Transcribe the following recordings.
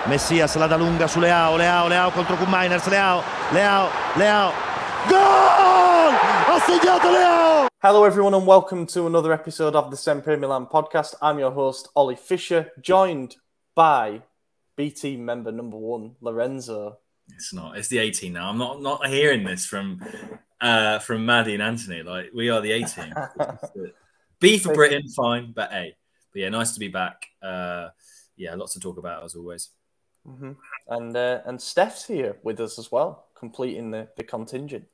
Messias la dà lunga su Leao contro Koeman Miners, Leao, gol! Ha segnato Leao! Hello everyone and welcome to another episode of the Sempre Milan podcast. I'm your host, Ollie Fisher, joined by B-Team member number 1, Lorenzo. It's not. It's the 18 now. I'm not hearing this from Maddie and Anthony. Like, we are the 18. B for Britain, fine, but A. But yeah, nice to be back. Lots to talk about as always. Mm-hmm. And Steph's here with us as well, completing the contingent.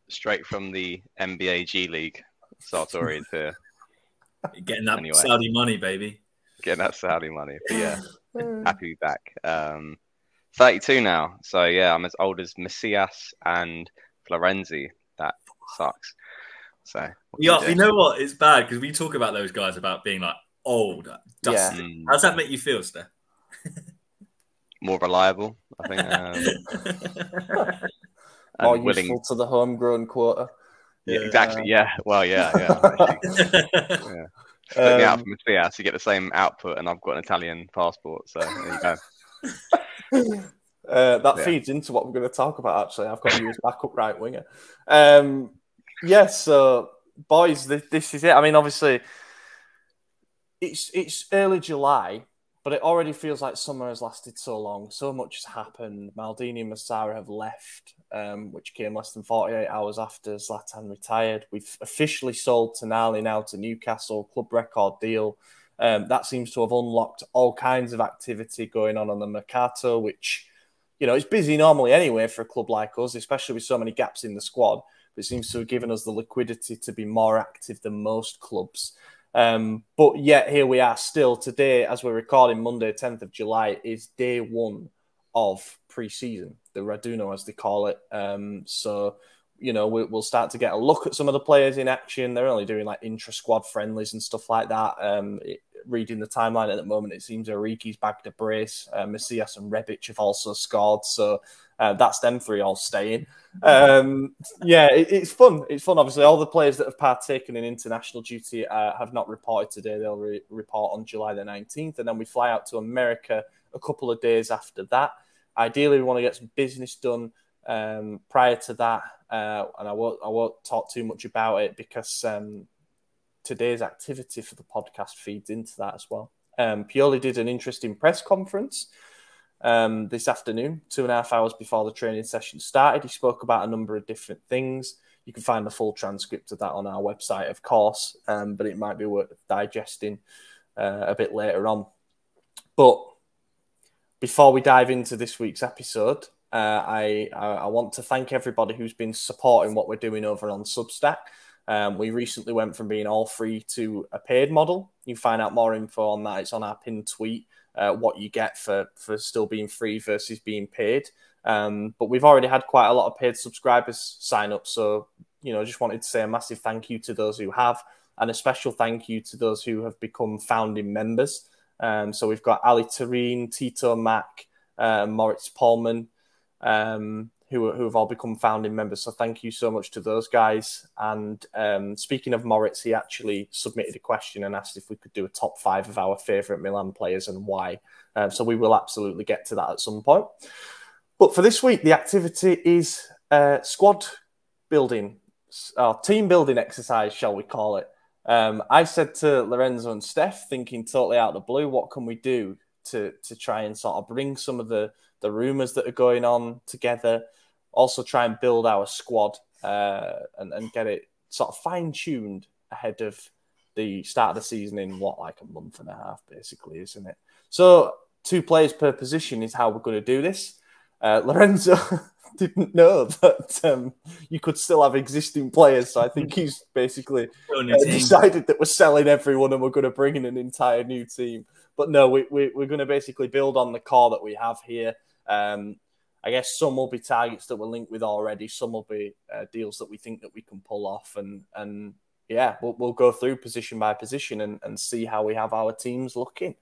Straight from the NBA G League, Sartori's here. Getting that Saudi money, baby. Getting that Saudi money. But yeah, happy to be back. 32 now. So yeah, I'm as old as Messias and Florenzi. That sucks. So yeah, you know what? It's bad because we talk about those guys about being like old, dusty. Yeah. How does that make you feel, Steph? More reliable, I think. More useful to the homegrown quota. Yeah, exactly. Yeah. Well, yeah. Yeah. Split me out from Messias, you get the same output, and I've got an Italian passport. So there you go. That feeds into what we're going to talk about. Actually, I've got you as backup right winger. So boys, this is it. I mean, obviously, it's early July, but it already feels like summer has lasted so long. So much has happened. Maldini and Massara have left, which came less than 48 hours after Zlatan retired. We've officially sold Tonali now to Newcastle, club record deal. That seems to have unlocked all kinds of activity going on the Mercato, which, you know, it's busy normally anyway for a club like us, especially with so many gaps in the squad. But it seems to have given us the liquidity to be more active than most clubs. But yet here we are still today, as we're recording Monday, 10th of July, is day one of pre-season, the Raduno, as they call it. So, you know, we'll start to get a look at some of the players in action. They're only doing like intra-squad friendlies and stuff like that. Reading the timeline at the moment, it seems Origi's bagged a brace. Messias and Rebic have also scored. So that's them three all staying. It's fun. It's fun. Obviously, all the players that have partaken in international duty have not reported today. They'll report on July the 19th. And then we fly out to America a couple of days after that. Ideally, we want to get some business done prior to that. And I won't talk too much about it because today's activity for the podcast feeds into that as well. Pioli did an interesting press conference this afternoon, 2.5 hours before the training session started. He spoke about a number of different things. You can find the full transcript of that on our website, of course, but it might be worth digesting a bit later on. But before we dive into this week's episode, I want to thank everybody who's been supporting what we're doing over on Substack. We recently went from being all free to a paid model. You can find out more info on that. It's on our pinned tweet, what you get for still being free versus being paid. But we've already had quite a lot of paid subscribers sign up. So, you know, just wanted to say a massive thank you to those who have, and a special thank you to those who have become founding members. So we've got Ali Tareen, Tito Mack, Moritz Paulman, who have all become founding members. So thank you so much to those guys. And speaking of Moritz, he actually submitted a question and asked if we could do a top 5 of our favourite Milan players and why. So we will absolutely get to that at some point. But for this week, the activity is squad building, team building exercise, shall we call it. I said to Lorenzo and Steph, thinking totally out of the blue, what can we do to try and sort of bring some of the rumours that are going on together, also try and build our squad and get it sort of fine-tuned ahead of the start of the season in like a month and a half, basically, isn't it? So 2 players per position is how we're going to do this. Lorenzo didn't know that you could still have existing players, so I think he's basically decided that we're selling everyone and we're going to bring in an entire new team. But no, we're going to basically build on the core that we have here. I guess some will be targets that we're linked with already. Some will be deals that we think that we can pull off. And yeah, we'll go through position by position and see how we have our teams looking.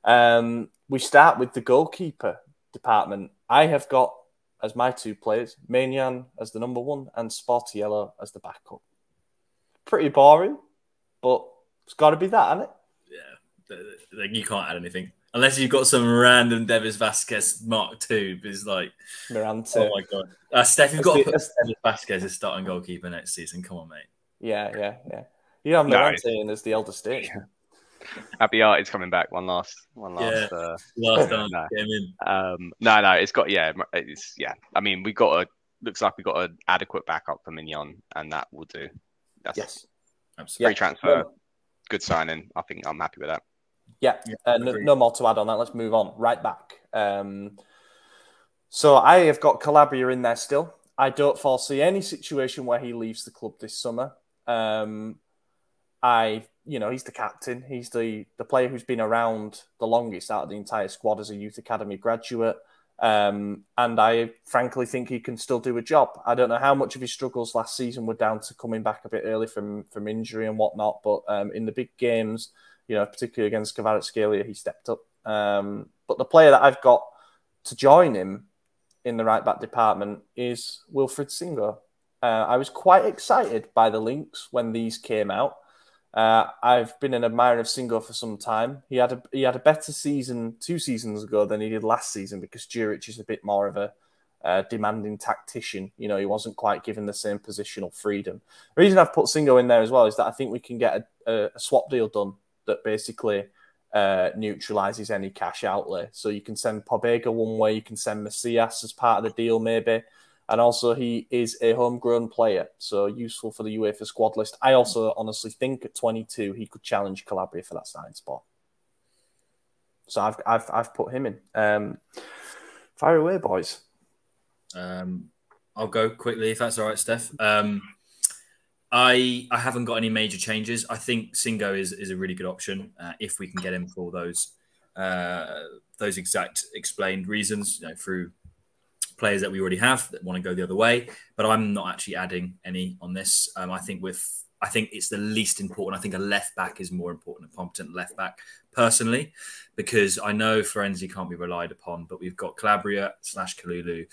We start with the goalkeeper department. I have got as my 2 players, Maignan as the number 1 and Sportiello as the backup. Pretty boring, but it's got to be that, hasn't it? Yeah, you can't add anything. Unless you've got some random Davis Vasquez Mark II, but it's like, Miranda. oh my god, Steph, you've got to put Davis Vasquez as starting goalkeeper next season. Come on, mate. Yeah. You have Miranda in as the elder statesman. Abiat is coming back. One last. Last time. No. Get him in. No. It's got I mean, looks like we got an adequate backup for Mignon, and that will do. That's Absolutely. Free transfer, good signing. I think I'm happy with that. Yeah, no more to add on that. Let's move on. Right back. So I have got Calabria in there still. I don't foresee any situation where he leaves the club this summer. He's the captain. He's the player who's been around the longest out of the entire squad as a youth academy graduate. And I frankly think he can still do a job. I don't know how much of his struggles last season were down to coming back a bit early from injury and whatnot, but in the big games, particularly against Kvaratskhelia, he stepped up. But the player that I've got to join him in the right-back department is Wilfried Singo. I was quite excited by the links when these came out. I've been an admirer of Singo for some time. He had a better season 2 seasons ago than he did last season because Djuric is a bit more of a demanding tactician. He wasn't quite given the same positional freedom. The reason I've put Singo in there as well is that I think we can get a swap deal done that basically neutralises any cash outlay. So you can send Pobega one way, you can send Macias as part of the deal maybe. And also he is a homegrown player, so useful for the UEFA squad list. I also honestly think at 22 he could challenge Calabria for that starting spot. So I've put him in. Fire away, boys. I'll go quickly if that's all right, Steph. I haven't got any major changes. I think Singo is a really good option if we can get him for those exact explained reasons, through players that we already have that want to go the other way. But I'm not actually adding any on this. I think it's the least important. I think a left back is more important, a competent left back, personally, because I know Florenzi can't be relied upon, but we've got Calabria / Kalulu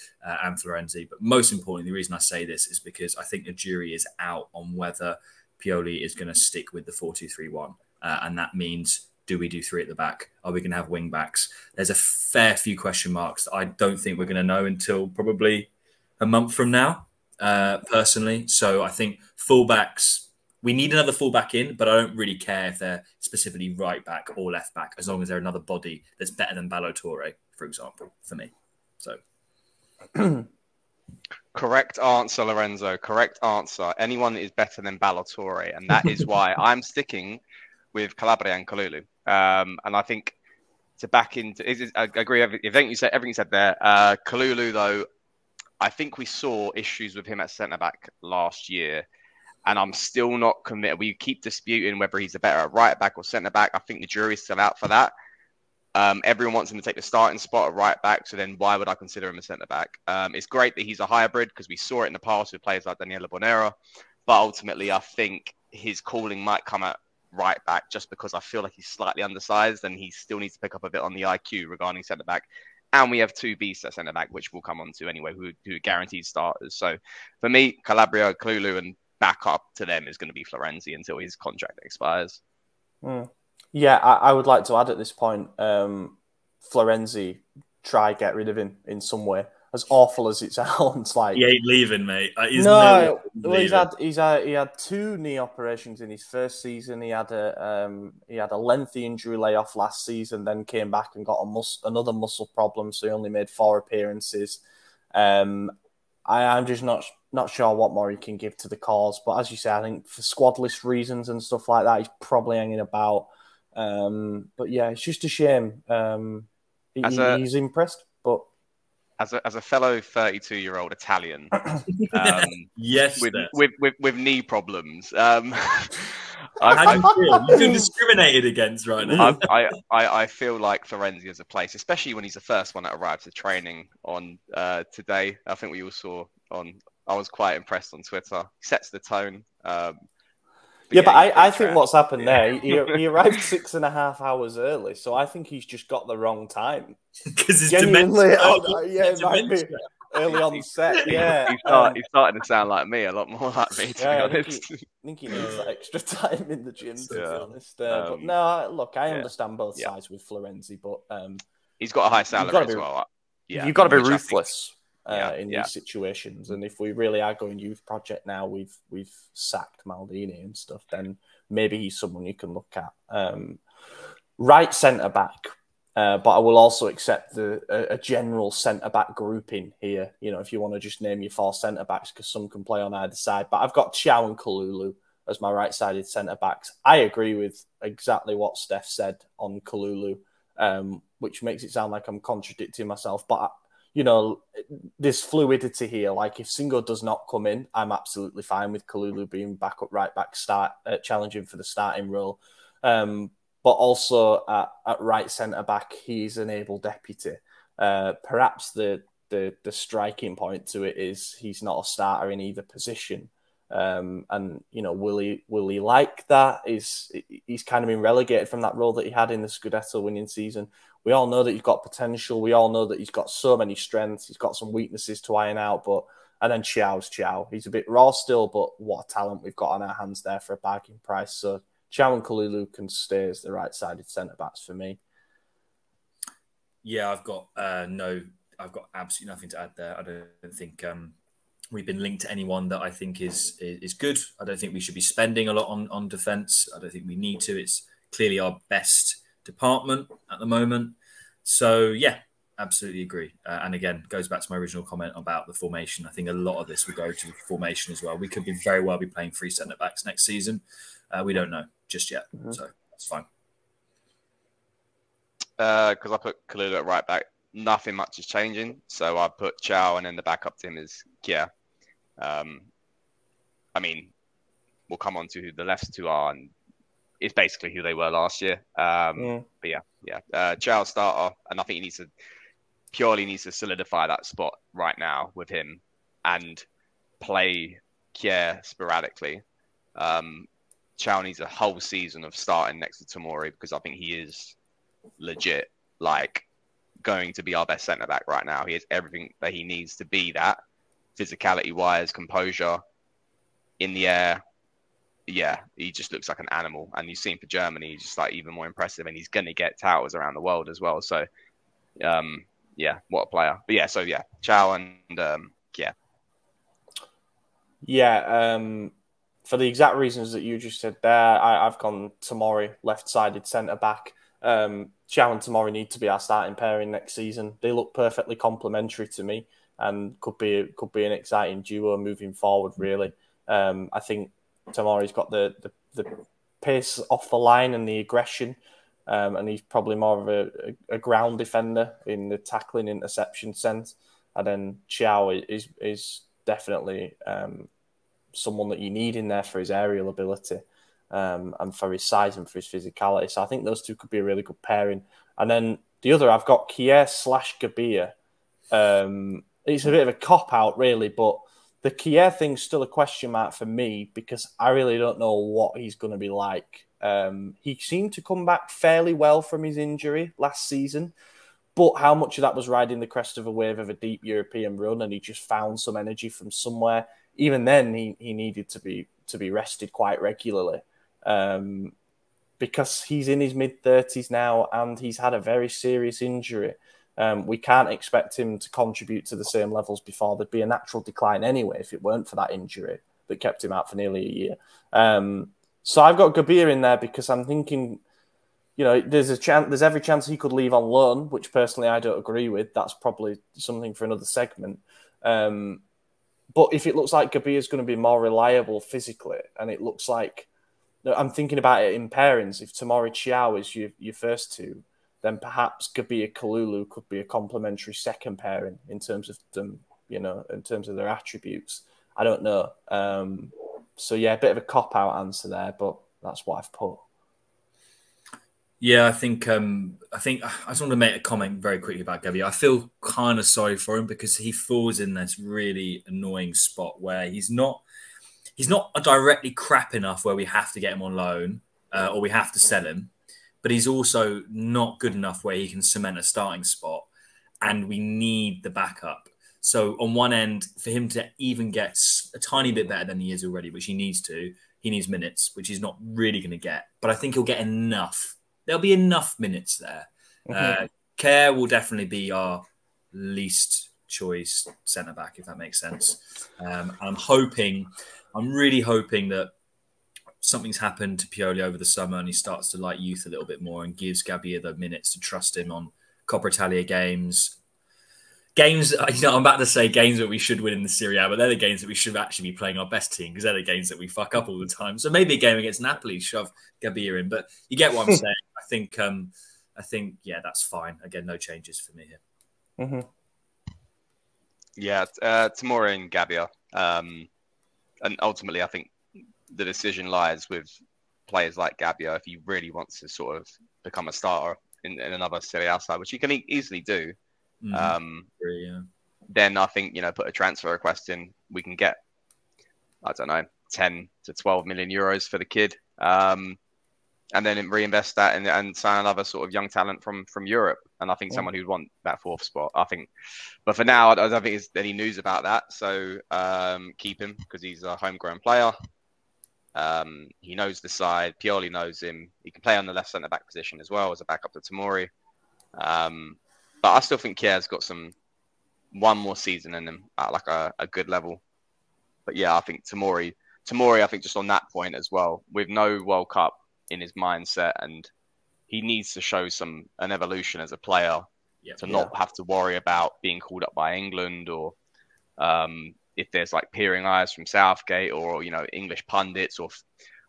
and Florenzi. But most importantly, the reason I say this is because I think the jury is out on whether Pioli is going to stick with the 4-2-3-1. And that means, do we do 3 at the back? Are we going to have wing backs? There's a fair few question marks that I don't think we're going to know until probably a month from now, personally. So I think fullbacks, we need another fullback in, but I don't really care if they're specifically right back or left back, as long as they're another body that's better than Ballo-Touré, for example, for me. So. Correct answer, Lorenzo. Correct answer. Anyone is better than Ballo-Touré, and that is why I'm sticking with Calabria and Kalulu. And I think to back into, I agree with everything you said there. Kalulu, though, I think we saw issues with him at centre back last year, and I'm still not committed. We keep disputing whether he's a better right back or centre back. I think the jury's still out for that. Everyone wants him to take the starting spot at right back, so then why would I consider him a centre back? It's great that he's a hybrid because we saw it in the past with players like Daniele Bonera, but ultimately I think his calling might come at right back just because I feel like he's slightly undersized and he still needs to pick up a bit on the IQ regarding centre back. And we have 2 beasts at centre back, which we'll come on to anyway, who are guaranteed starters. So for me, Calabria, Kalulu, and back up to them is going to be Florenzi until his contract expires. Yeah, I would like to add at this point, Florenzi, try get rid of him in some way. As awful as it sounds, like he ain't leaving, mate. He had 2 knee operations in his first season. He had a lengthy injury layoff last season, then came back and got another muscle problem. So he only made 4 appearances. I'm just not sure what more he can give to the cause. But as you say, I think for squad list reasons and stuff like that, he's probably hanging about. But yeah, it's just a shame. He's impressed, but. As a fellow 32-year-old Italian, yes, with knee problems, how do you feel? You've been discriminated against right now. I feel like Florenzi is a place, especially when he's the first one that arrives to training on today. I think we all saw on. I was quite impressed on Twitter. He sets the tone. But I think what's happened there, he arrived 6.5 hours early, so I think he's just got the wrong time. Because it's genuinely, dementia. it might be. early on set. Yeah, He's starting to sound like me, a lot more like me, to be honest. I think he needs that extra time in the gym, to be honest. But Um, no, look, I yeah. understand both sides with Florenzi, but he's got a high salary as well. Yeah, you've got to be which I think- ruthless in these situations. And if we really are going youth project now, we've sacked Maldini and stuff, then maybe he's someone you can look at. Right centre back. But I will also accept a general centre-back grouping here, you know, if you want to just name your 4 centre-backs, because some can play on either side. But I've got Thiaw and Kalulu as my right-sided centre-backs. I agree with exactly what Steph said on Kalulu, which makes it sound like I'm contradicting myself. But, you know, there's fluidity here. Like, if Singo does not come in, I'm absolutely fine with Kalulu being backup right-back, challenging for the starting role. But also at right centre-back, he's an able deputy. Perhaps the striking point to it is he's not a starter in either position. And, you know, will he like that? He's kind of been relegated from that role that he had in the Scudetto winning season. We all know that he's got potential. We all know that he's got so many strengths. He's got some weaknesses to iron out. And then Thiaw's Thiaw. He's a bit raw still, but what a talent we've got on our hands there for a bargain price. So Thiaw and Kalulu can stay as the right-sided centre-backs for me. Yeah, I've got absolutely nothing to add there. I don't think we've been linked to anyone that I think is good. I don't think we should be spending a lot on defence. I don't think we need to. It's clearly our best department at the moment. So, yeah, absolutely agree. And again, goes back to my original comment about the formation. I think a lot of this will go to formation as well. We could very well be playing 3 centre-backs next season. We don't know just yet, so that's fine. Because I put Kalulu at right back, nothing much is changing. So I put Thiaw, and then the backup team is Kia. I mean, we'll come on to who the left 2 are, and it's basically who they were last year. But Thiaw starter, and I think he purely needs to solidify that spot right now with him and play Kia sporadically. Thiaw needs a whole season of starting next to Tomori, because I think he is legit, like, going to be our best centre-back right now. He has everything that he needs to be that, physicality-wise, composure, in the air. Yeah, he just looks like an animal. And you've seen for Germany, he's just like even more impressive, and he's going to get towers around the world as well. So, yeah, what a player. But yeah, so yeah, Thiaw and yeah. Yeah, for the exact reasons that you just said there, I've gone Tomori, left-sided centre-back. Thiaw and Tomori need to be our starting pairing next season. They look perfectly complementary to me and could be an exciting duo moving forward, really. I think Tomori's got the pace off the line and the aggression, and he's probably more of a ground defender in the tackling interception sense. And then Thiaw is definitely someone that you need in there for his aerial ability and for his size and for his physicality. So I think those two could be a really good pairing. And then the other, I've got Kier/Gabia. It's a bit of a cop-out, really, but the Kier thing's still a question mark for me because I really don't know what he's going to be like. He seemed to come back fairly well from his injury last season, but how much of that was riding the crest of a wave of a deep European run and he just found some energy from somewhere? Even then, he needed to be rested quite regularly because he's in his mid-30s now and he's had a very serious injury. We can't expect him to contribute to the same levels before. There'd be a natural decline anyway if it weren't for that injury that kept him out for nearly a year. So I've got Gabir in there because I'm thinking, you know, there's every chance he could leave on loan, which personally I don't agree with. That's probably something for another segment. But if it looks like Gabir is going to be more reliable physically, and it looks like, I'm thinking about it in pairings. If Tomori Thiaw is your first two, then perhaps Gabir Kalulu could be a complementary second pairing in terms of them, you know, in terms of their attributes. I don't know. So yeah, a bit of a cop-out answer there, but that's what I've put. Yeah, I think I just want to make a comment very quickly about Gabby. I feel kind of sorry for him because he falls in this really annoying spot where he's not directly crap enough where we have to get him on loan or we have to sell him, but he's also not good enough where he can cement a starting spot, and we need the backup. So on one end, for him to even get a tiny bit better than he is already, which he needs minutes, which he's not really going to get. But I think he'll get enough. There'll be enough minutes there. Kerr will definitely be our least choice centre-back, if that makes sense. I'm really hoping that something's happened to Pioli over the summer and he starts to like youth a little bit more and gives Gabbia the minutes to trust him on Coppa Italia games. Games, I'm about to say games that we should win in the Serie A, but they're the games that we should actually be playing our best team because they're the games that we fuck up all the time. So maybe a game against Napoli, shove Gabbia in. But you get what I'm saying. I think, yeah, that's fine. Again, no changes for me here. Yeah, Tomori and Gabbia. And ultimately, I think the decision lies with players like Gabbia if he really wants to sort of become a starter in another Serie A side, which he can easily do. Then I think, put a transfer request in. We can get, I don't know, 10 to 12 million euros for the kid. And then reinvest that and sign another sort of young talent from Europe. And I think someone who'd want that fourth spot, I think. But for now, I don't think there's any news about that. So keep him because he's a homegrown player. He knows the side. Pioli knows him. He can play on the left centre-back position as well as a backup to Tomori. But I still think Kier's got one more season in him at like a good level. But yeah, I think Tomori, I think just on that point as well, with no World Cup in his mindset, and he needs to show an evolution as a player to not have to worry about being called up by England or if there's like peering eyes from Southgate or, English pundits or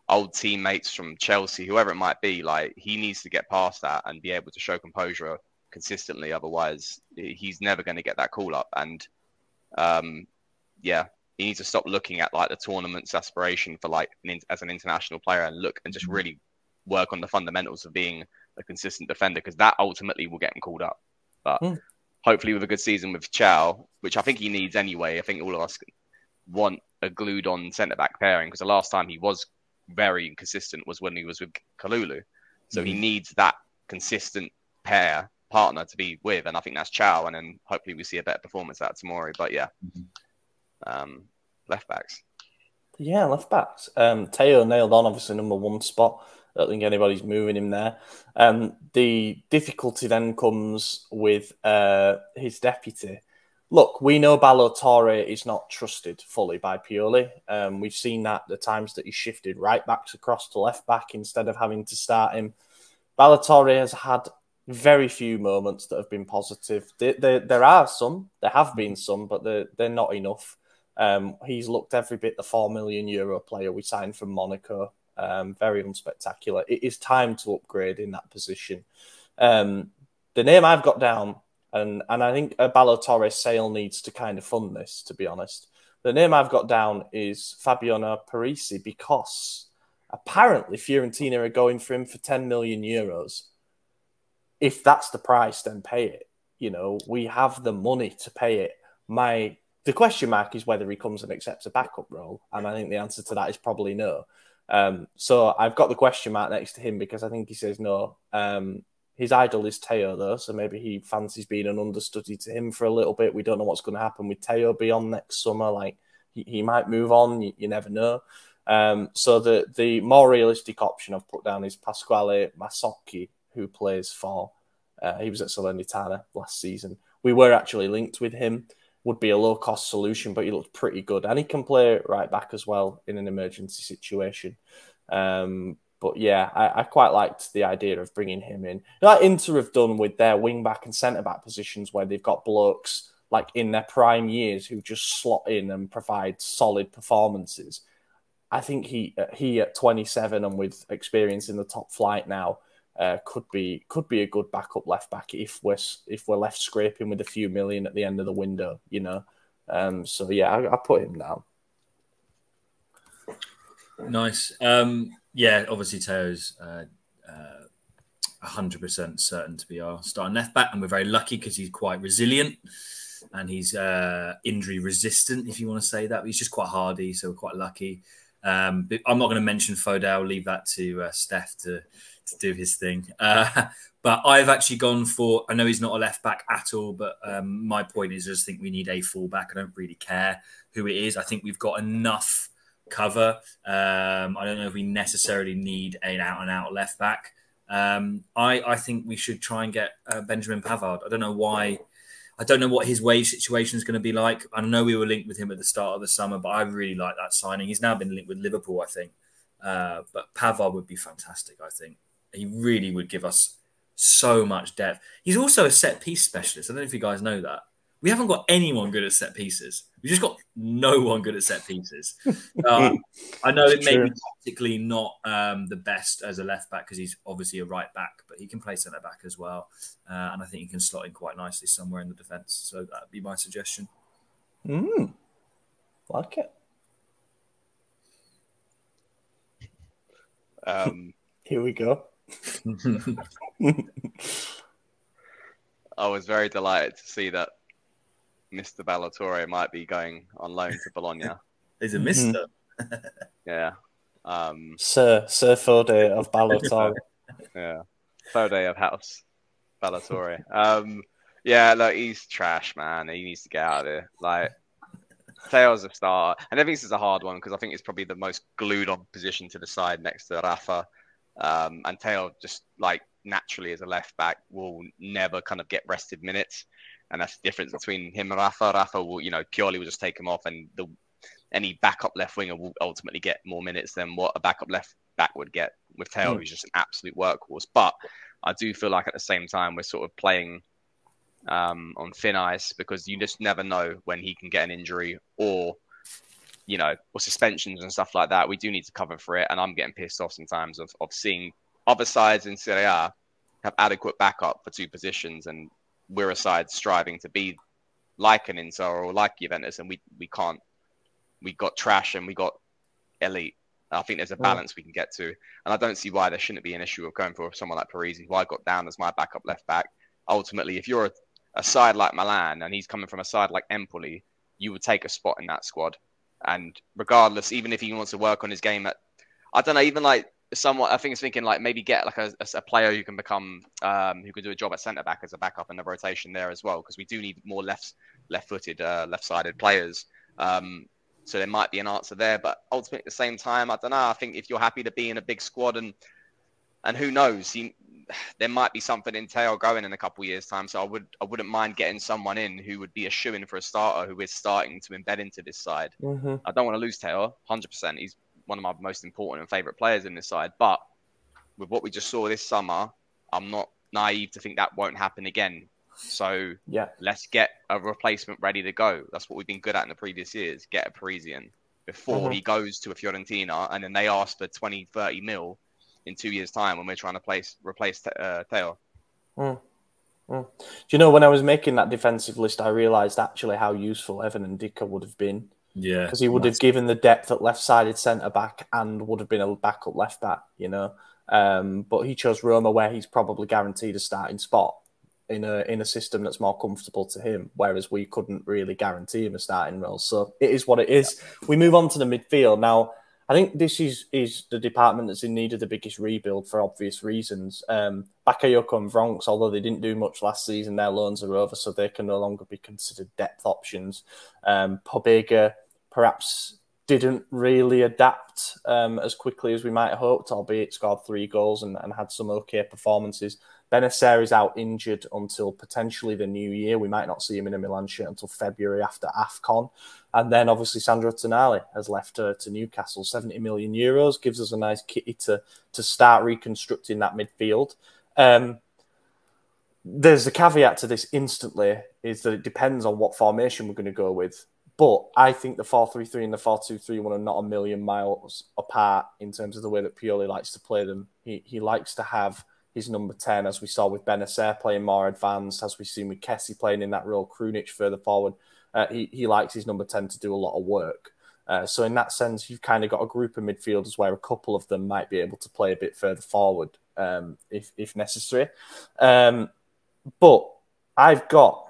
old teammates from Chelsea, whoever it might be. Like, he needs to get past that and be able to show composure consistently. Otherwise, he's never going to get that call up. And he needs to stop looking at like the tournament's aspiration for like as an international player and look and just really work on the fundamentals of being a consistent defender, because that ultimately will get him called up. But hopefully with a good season with Chow, which I think he needs anyway. I think all of us want a glued on centre-back pairing, because the last time he was very inconsistent was when he was with Kalulu. So he needs that consistent partner to be with, and I think that's Chow, and then hopefully we see a better performance out of Tomori. But left backs. Yeah, left backs. Teo nailed on, obviously, number one spot. I don't think anybody's moving him there. The difficulty then comes with his deputy. Look, we know Ballo-Touré is not trusted fully by Pioli. We've seen that the times that he shifted right backs across to left back instead of having to start him. Ballo-Touré has had very few moments that have been positive. There have been some, but they're not enough. He's looked every bit the €4 million player we signed from Monaco. Very unspectacular. It is time to upgrade in that position. The name I've got down, and I think Ballo-Touré sale needs to kind of fund this, to be honest. The name I've got down is Fabiano Parisi, because apparently Fiorentina are going for him for 10 million euros. If that's the price, then pay it. We have the money to pay it. The question mark is whether he comes and accepts a backup role, and I think the answer to that is probably no. So I've got the question mark next to him because I think he says no. His idol is Teo, though, so maybe he fancies being an understudy to him for a little bit. We don't know what's going to happen with Teo beyond next summer. Like, he might move on. You never know. So the more realistic option I've put down is Pasquale Masocchi, who plays for... he was at Salernitana last season. We were actually linked with him. Would be a low-cost solution, but he looked pretty good. And he can play right back as well in an emergency situation. But yeah, I quite liked the idea of bringing him in. Like Inter have done with their wing-back and centre-back positions, where they've got blokes like in their prime years who just slot in and provide solid performances. I think he at 27 and with experience in the top flight now, could be a good backup left back if we're left scraping with a few million at the end of the window, So yeah, I put him down. Nice. Obviously Teo's 100% certain to be our starting left back, and we're very lucky because he's quite resilient and he's injury resistant, if you want to say that. But he's just quite hardy, so we're quite lucky. But I'm not going to mention Foden. I'll leave that to Steph to to do his thing. But I've actually gone for, I know he's not a left back at all, but my point is I just think we need a full back. I don't really care who it is. I think we've got enough cover. I don't know if we necessarily need an out-and-out left back. I think we should try and get Benjamin Pavard. I don't know why. I don't know what his wage situation is going to be like. I know we were linked with him at the start of the summer, but I really like that signing. He's now been linked with Liverpool, I think. But Pavard would be fantastic, I think. He really would give us so much depth. He's also a set-piece specialist. I don't know if you guys know that. We haven't got anyone good at set pieces. We just got no one good at set pieces. I know it may be tactically not the best as a left back because he's obviously a right back, but he can play centre back as well. And I think he can slot in quite nicely somewhere in the defence. So that'd be my suggestion. Like it. Here we go. I was very delighted to see that Mr. Ballatore might be going on loan to Bologna. He's a mister. Yeah. Sir Fode of Ballatore. Yeah. Fode of House Ballatore. Yeah, look, he's trash, man. He needs to get out of there. Like, Theo's a star. And I think this is a hard one because I think it's probably the most glued on position to the side next to Rafa. And Theo just like naturally as a left back will never kind of get rested minutes. And that's the difference between him and Rafa. Rafa will, purely will just take him off, and any backup left winger will ultimately get more minutes than what a backup left back would get with Theo, who's just an absolute workhorse. But I do feel like at the same time, we're sort of playing on thin ice because you just never know when he can get an injury or suspensions and stuff like that. We do need to cover for it. And I'm getting pissed off sometimes of seeing other sides in Serie A have adequate backup for two positions, and we're a side striving to be like an Inter or like Juventus, and we can't. We got trash and we got elite. I think there's a balance we can get to, and I don't see why there shouldn't be an issue of going for someone like Parisi, who I got down as my backup left back. Ultimately, if you're a side like Milan and he's coming from a side like Empoli, you would take a spot in that squad. And regardless, even if he wants to work on his game I don't know, even like somewhat, I think it's thinking like maybe get like a player who can become, who can do a job at centre back as a backup in the rotation there as well, because we do need more left-footed, left-sided players. So there might be an answer there, but ultimately at the same time, I don't know. I think if you're happy to be in a big squad and who knows, there might be something in Theo going in a couple of years' time. So I wouldn't mind getting someone in who would be a shoo-in for a starter who is starting to embed into this side. I don't want to lose Theo, 100%. He's one of my most important and favourite players in this side. But with what we just saw this summer, I'm not naive to think that won't happen again. So let's get a replacement ready to go. That's what we've been good at in the previous years. Get a Parisian before he goes to a Fiorentina and then they ask for 20, 30 mil in 2 years' time when we're trying to replace Theo. Do you know, when I was making that defensive list, I realised actually how useful Evan Ndicka would have been. Yeah. Because he would have given the depth at left-sided centre-back and would have been a backup left-back, But he chose Roma, where he's probably guaranteed a starting spot in a system that's more comfortable to him, whereas we couldn't really guarantee him a starting role. So it is what it is. We move on to the midfield. Now, I think this is the department that's in need of the biggest rebuild for obvious reasons. Bakayoko and Bronx, although they didn't do much last season, their loans are over, so they can no longer be considered depth options. Pobega perhaps didn't really adapt as quickly as we might have hoped, albeit scored 3 goals and had some okay performances. Benacer is out injured until potentially the new year. We might not see him in a Milan shirt until February after AFCON. And then obviously Sandro Tonali has left to Newcastle. 70 million euros gives us a nice kitty to start reconstructing that midfield. There's a caveat to this instantly, is that it depends on what formation we're going to go with. But I think the 4-3-3 and the 4-2-3-1 are not a million miles apart in terms of the way that Pioli likes to play them. He likes to have his number 10, as we saw with Benacer playing more advanced, as we've seen with Kessie playing in that role, Krunic further forward. He likes his number 10 to do a lot of work. So in that sense, you've kind of got a group of midfielders where a couple of them might be able to play a bit further forward if necessary. But I've got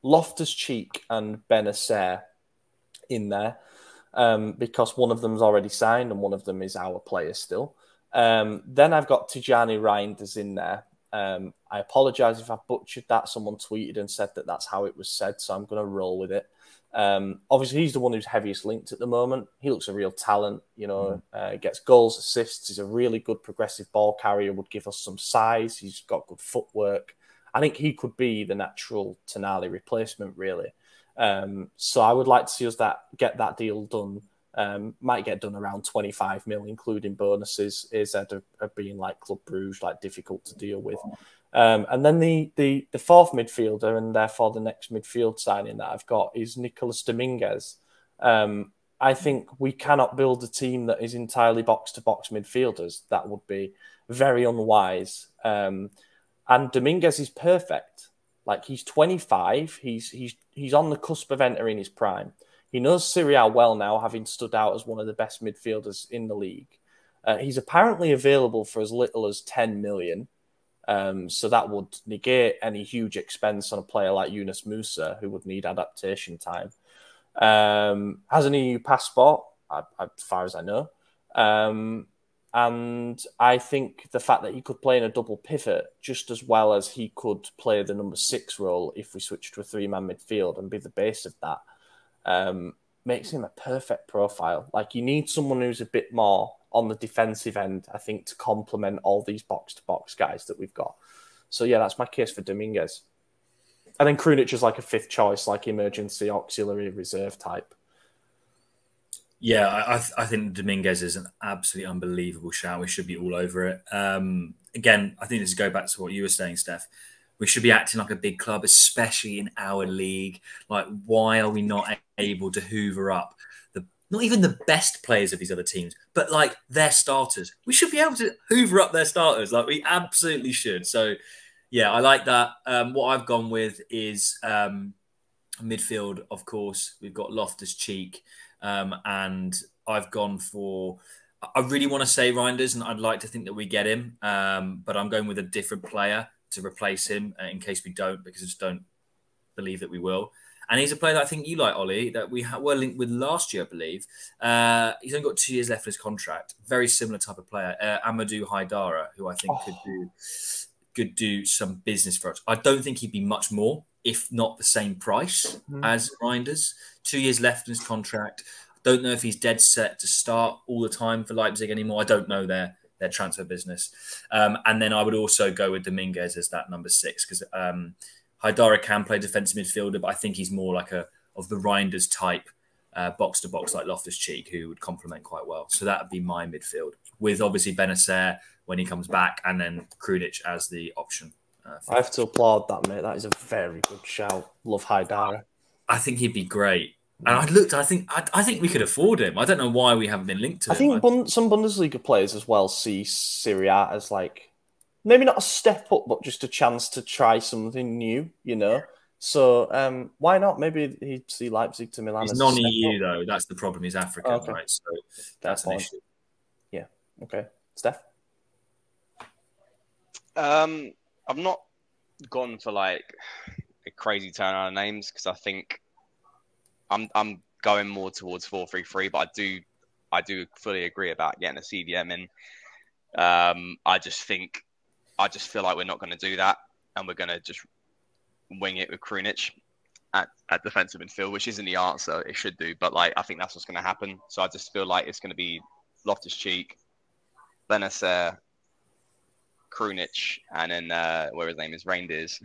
Loftus-Cheek and Benacer in there because one of them's already signed and one of them is our player still. Then I've got Tijani Reinders in there. I apologise if I butchered that. Someone tweeted and said that that's how it was said, so I'm going to roll with it. Obviously, he's the one who's heaviest linked at the moment. He looks a real talent, gets goals, assists. He's a really good progressive ball carrier, would give us some size. He's got good footwork. I think he could be the natural Tonali replacement, really. So I would like to see us get that deal done. Might get done around 25 mil, including bonuses. Is of being like Club Brugge, like difficult to deal with. And then the fourth midfielder, and therefore the next midfield signing that I've got is Nicolas Dominguez. I think we cannot build a team that is entirely box-to-box midfielders. That would be very unwise. And Dominguez is perfect. Like, he's 25. He's on the cusp of entering his prime. He knows Serie A well now, having stood out as one of the best midfielders in the league. He's apparently available for as little as 10 million. So that would negate any huge expense on a player like Yunus Musa, who would need adaptation time. Has an EU passport, as far as I know. And I think the fact that he could play in a double pivot just as well as he could play the number 6 role if we switched to a 3-man midfield and be the base of that, makes him a perfect profile. Like, you need someone who's a bit more on the defensive end, I think, to complement all these box-to-box guys that we've got. So, yeah, that's my case for Dominguez. And then Krunic is like a 5th choice, like emergency auxiliary reserve type. Yeah, I think Dominguez is an absolutely unbelievable shout. We should be all over it. Again, I think this is go back to what you were saying, Steph. We should be acting like a big club, especially in our league. Like, why are we not able to hoover up not even the best players of these other teams, but like their starters? We should be able to hoover up their starters. Like, we absolutely should. So, yeah, I like that. What I've gone with is midfield, of course. We've got Loftus-Cheek. And I've gone for, I really want to say Reinders, and I'd like to think that we get him, but I'm going with a different player to replace him in case we don't, because I just don't believe that we will. And he's a player that I think you like, Ollie, that we were linked with last year, I believe. He's only got 2 years left of his contract. Very similar type of player, Amadou Haidara, who I think could do some business for us. I don't think he'd be much more, if not the same price as Reinders. 2 years left in his contract. Don't know if he's dead set to start all the time for Leipzig anymore. I don't know their transfer business. And then I would also go with Dominguez as that number 6, because Haidara can play defensive midfielder, but I think he's more like of the Reinders type, box-to-box like Loftus-Cheek, who would complement quite well. So that would be my midfield, with obviously Benacer when he comes back, and then Krunic as the option. I have to applaud that, mate. That is a very good shout. Love Haidara. I think he'd be great. And I think we could afford him. I don't know why we haven't been linked to him. I think some Bundesliga players as well see Serie A as like, maybe not a step up, but just a chance to try something new, So why not? Maybe he'd see Leipzig to Milan. He's non-EU though. That's the problem. He's African, right? So that's an issue. Yeah. Okay. Steph? I've not gone for like a crazy turnaround of names, because I think I'm going more towards 4-3-3, but I do fully agree about getting a CDM in. I just feel like we're not going to do that, and we're going to just wing it with Krunic at defensive midfield, which isn't the answer. It should do, but like I think that's what's going to happen. So I just feel like it's going to be Loftus-Cheek, Benacer, Krunic, and then where his name is, Reinders,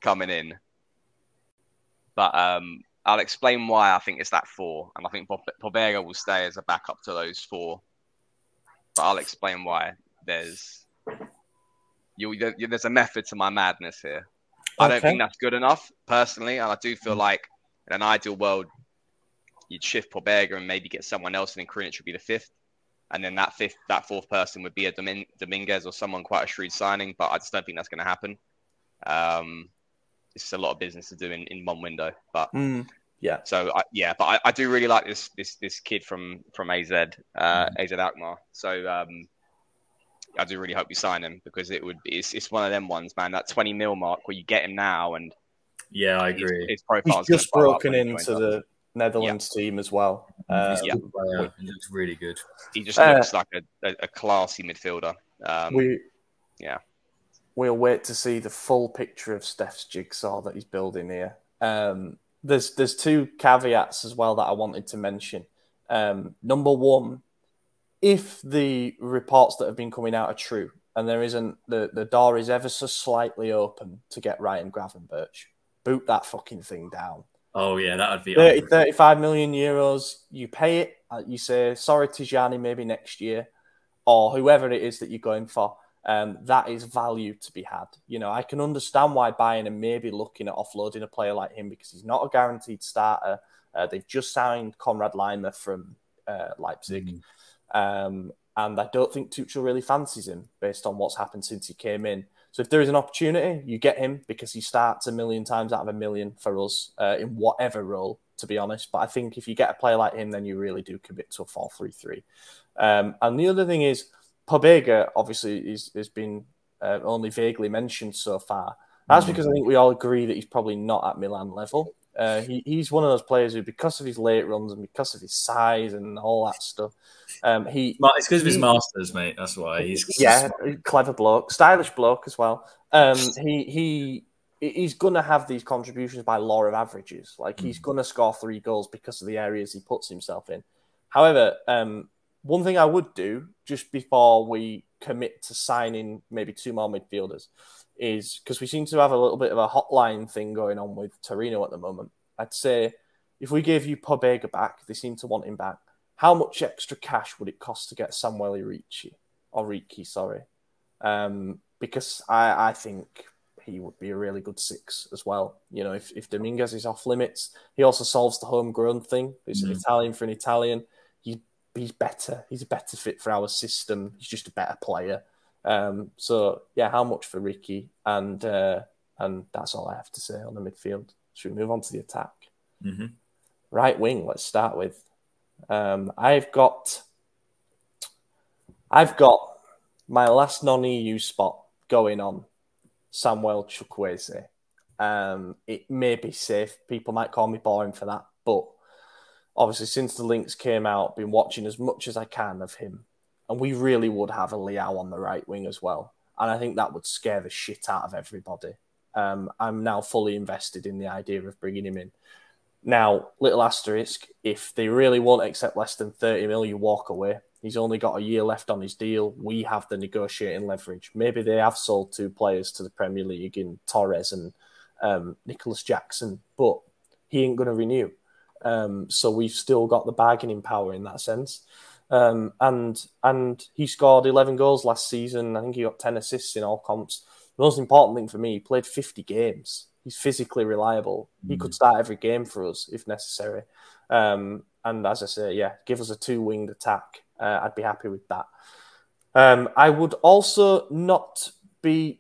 coming in. But I'll explain why I think it's that 4, and I think Pobega will stay as a backup to those 4. But I'll explain why. There's a method to my madness here. I don't think that's good enough, personally, and I do feel like in an ideal world, you'd shift Pobega and maybe get someone else, and then Krunic would be the 5th. And then that 4th person would be a Dominguez or someone quite a shrewd signing, but I just don't think that's going to happen. It's a lot of business to do in one window, but yeah. So I do really like this kid from AZ Alkmaar. So I do really hope you sign him, because it's one of them ones, man. That 20 mil mark where you get him now, and yeah, I agree. His profile's just broken into Netherlands team as well. He's a good player. He looks really good. He just looks like a classy midfielder. We'll wait to see the full picture of Steph's jigsaw that he's building here. There's two caveats as well that I wanted to mention. Number one, if the reports that have been coming out are true, and there isn't, the door is ever so slightly open to get Ryan Gravenberch, boot that fucking thing down. Oh, yeah, that would be 35 million euros. You pay it. You say, sorry, Tijani, maybe next year, or whoever it is that you're going for. That is value to be had. You know, I can understand why Bayern are maybe looking at offloading a player like him because he's not a guaranteed starter. They've just signed Konrad Laimer from Leipzig. And I don't think Tuchel really fancies him based on what's happened since he came in. So if there is an opportunity, you get him because he starts 1 million times out of 1 million for us in whatever role, to be honest. But I think if you get a player like him, then you really do commit to a 4-3-3. And the other thing is, Pobega obviously has been only vaguely mentioned so far. That's because I think we all agree that he's probably not at Milan level. He's one of those players who, because of his late runs and because of his size and all that stuff, it's because of his masters, mate. That's why he's clever bloke, stylish bloke as well. He's gonna have these contributions by law of averages. Like he's gonna score 3 goals because of the areas he puts himself in. However, one thing I would do just before we commit to signing maybe 2 more midfielders is, because we seem to have a little bit of a hotline thing going on with Torino at the moment. I'd say if we gave you Pobega back, they seem to want him back. How much extra cash would it cost to get Samuel Ricci? Because I think he would be a really good 6 as well. You know, if Dominguez is off limits, he also solves the homegrown thing. He's an Italian for an Italian. He's better. He's a better fit for our system. He's just a better player. So yeah, how much for Ricky? And that's all I have to say on the midfield. Should we move on to the attack? Right wing. Let's start with. I've got my last non-EU spot going on Samuel Chukwueze. It may be safe. People might call me boring for that, but obviously since the links came out, been watching as much as I can of him, and we really would have a Leao on the right wing as well. And I think that would scare the shit out of everybody. I'm now fully invested in the idea of bringing him in. Now, little asterisk, if they really won't accept less than 30 mil, you walk away. He's only got a year left on his deal. We have the negotiating leverage. Maybe they have sold 2 players to the Premier League in Torres and Nicholas Jackson, but he ain't going to renew. So we've still got the bargaining power in that sense. And he scored 11 goals last season. I think he got 10 assists in all comps. The most important thing for me, he played 50 games. He's physically reliable. He could start every game for us if necessary. And as I say, yeah, give us a 2-winged attack. I'd be happy with that. I would also not be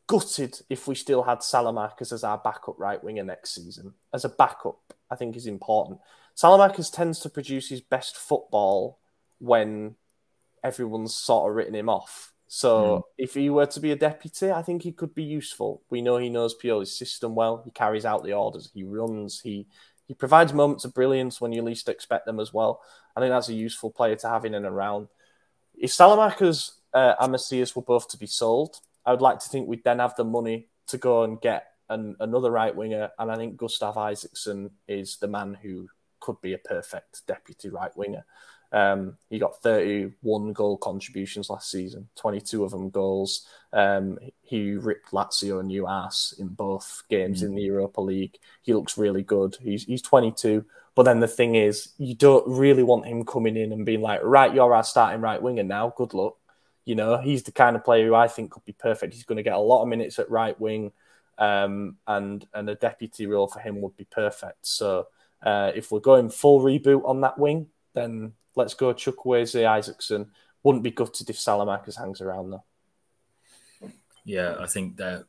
gutted if we still had Salamakers as our backup right winger next season. As a backup, I think is important. Salamakers tends to produce his best football when everyone's sort of written him off. So if he were to be a deputy, I think he could be useful. We know he knows Pioli's system well. He carries out the orders. He runs. He provides moments of brilliance when you least expect them as well. I think that's a useful player to have in and around. If Salamakers and Macias were both to be sold, I would like to think we'd then have the money to go and get another right winger. And I think Gustav Isaacson is the man who could be a perfect deputy right winger. He got 31 goal contributions last season, 22 of them goals. He ripped Lazio a new arse in both games in the Europa League. He looks really good. He's 22. But then the thing is, you don't really want him coming in and being like, right, you're our starting right winger now. Good luck. You know, he's the kind of player who I think could be perfect. He's going to get a lot of minutes at right wing, and a deputy role for him would be perfect. So if we're going full reboot on that wing, then let's go Chukwueze, Isaacson. Wouldn't be gutted if Salamakers hangs around though. Yeah, I think they're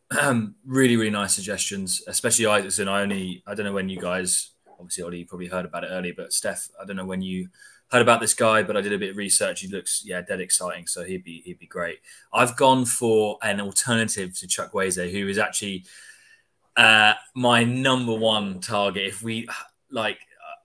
really, really nice suggestions, especially Isaacson. I don't know when you guys, obviously Ollie, you probably heard about it earlier, but Steph, I don't know when you heard about this guy, but I did a bit of research. He looks, dead exciting. So he'd be great. I've gone for an alternative to Chukwueze, who is actually my number 1 target. If we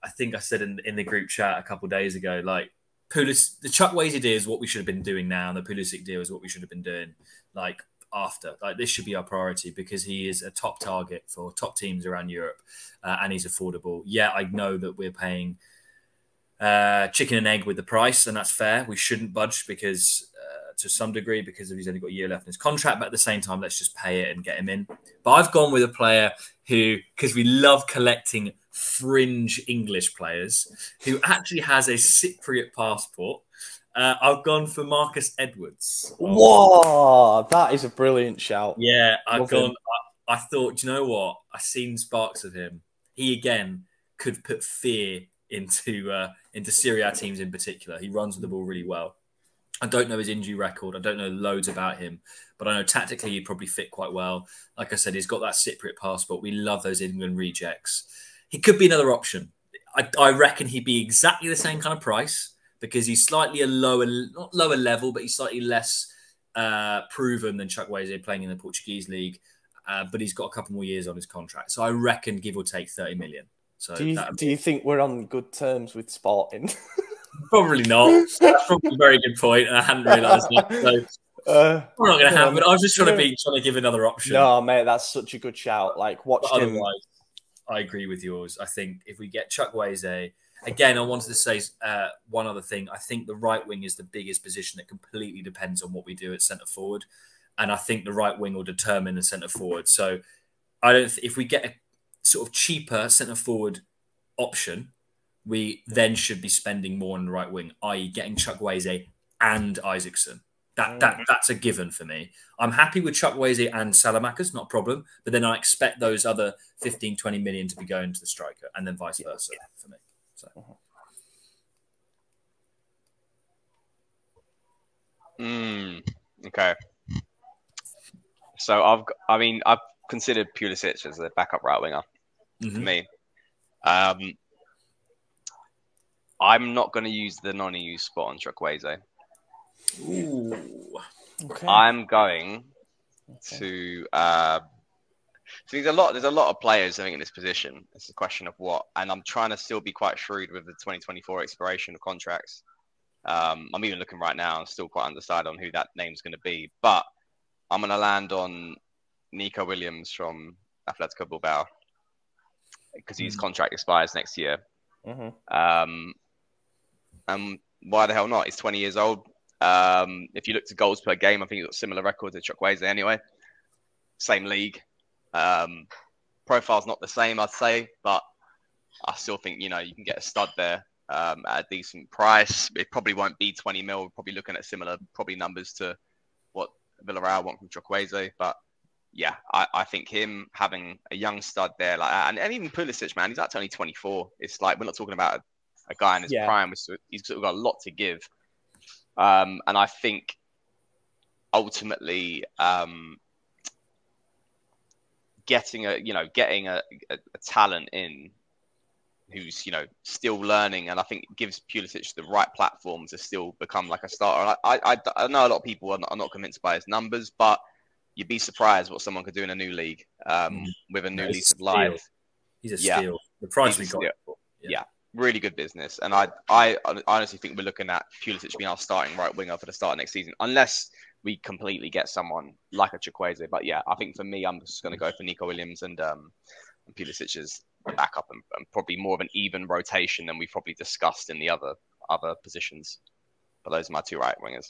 I think I said in the group chat a couple of days ago, like the Chukwueze deal is what we should have been doing now, and the Pulisic deal is what we should have been doing like after. Like this should be our priority because he is a top target for top teams around Europe, and he's affordable. Yeah, I know that we're paying chicken and egg with the price, and that's fair. We shouldn't budge because to some degree because he's only got a year left in his contract. But at the same time, let's just pay it and get him in. But I've gone with a player who, because we love collecting fringe English players, who actually has a Cypriot passport. I've gone for Marcus Edwards. Whoa, that is a brilliant shout. Yeah, I thought, do you know what? I've seen sparks of him. He again could put fear into Serie A teams in particular. He runs with the ball really well. I don't know his injury record. I don't know loads about him, but I know tactically he'd probably fit quite well. Like I said, he's got that Cypriot passport. We love those England rejects. He could be another option. I reckon he'd be exactly the same kind of price because he's slightly not lower level, but he's slightly less proven than Chukwueze playing in the Portuguese league. But he's got a couple more years on his contract. So I reckon give or take 30 million. So do you think we're on good terms with Sporting? Probably not. That's probably a very good point, and I hadn't realised that. So we're not going to have it. I was just trying to give another option. No, mate, that's such a good shout. Like, watch him. I agree with yours. I think if we get Chukwueze, again, I wanted to say one other thing. I think the right wing is the biggest position that completely depends on what we do at centre forward, and I think the right wing will determine the centre forward. So if we get a sort of cheaper centre forward option, we then should be spending more on the right wing, i.e. getting Chukwueze and Isaacson. That's a given for me. I'm happy with Chukwueze and Salamakers, not a problem, but then I expect those other 15, 20 million to be going to the striker and then vice versa for me. So. Okay. So I've considered Pulisic as a backup right winger for me. I'm not going to use the non-EU spot on Chukwueze. Ooh. Okay. I'm going to. So there's a lot of players I think in this position. It's a question of what, and I'm trying to still be quite shrewd with the 2024 expiration of contracts. I'm even looking right now. I'm still quite undecided on who that name's going to be, but I'm going to land on Nico Williams from Atletico Bilbao because his contract expires next year. And why the hell not? He's 20 years old. If you look to goals per game, I think he's got similar records to Chukwueze anyway. Same league. Profile's not the same, I'd say, but I still think, you can get a stud there at a decent price. It probably won't be 20 mil. We're probably looking at similar numbers to what Villarreal want from Chukwueze. But yeah, I think him having a young stud there like that, and even Pulisic, man, he's actually only 24. It's like we're not talking about a guy in his prime. He's sort of got a lot to give. And I think ultimately getting a talent in who's still learning, and I think gives Pulisic the right platform to still become like a starter. I know a lot of people are not convinced by his numbers, but you'd be surprised what someone could do in a new league with a new lease of life. He's a steal. The price we got. Yeah. Really good business. And I honestly think we're looking at Pulisic being our starting right winger for the start of next season, unless we completely get someone like a Chukwueze. But yeah, I think for me, I'm just going to go for Nico Williams and Pulisic as backup and probably more of an even rotation than we've probably discussed in the other positions. But those are my two right wingers.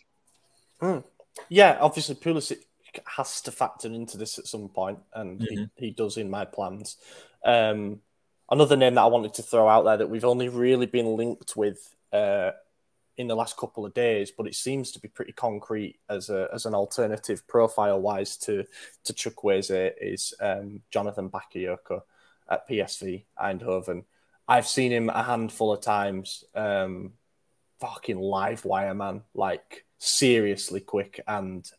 Yeah, obviously Pulisic has to factor into this at some point, and he does in my plans. Another name that I wanted to throw out there that we've only really been linked with in the last couple of days, but it seems to be pretty concrete as an alternative profile-wise to Chukwueze is Jonathan Bakayoko at PSV Eindhoven. I've seen him a handful of times. Fucking live wire, man. Like, seriously quick and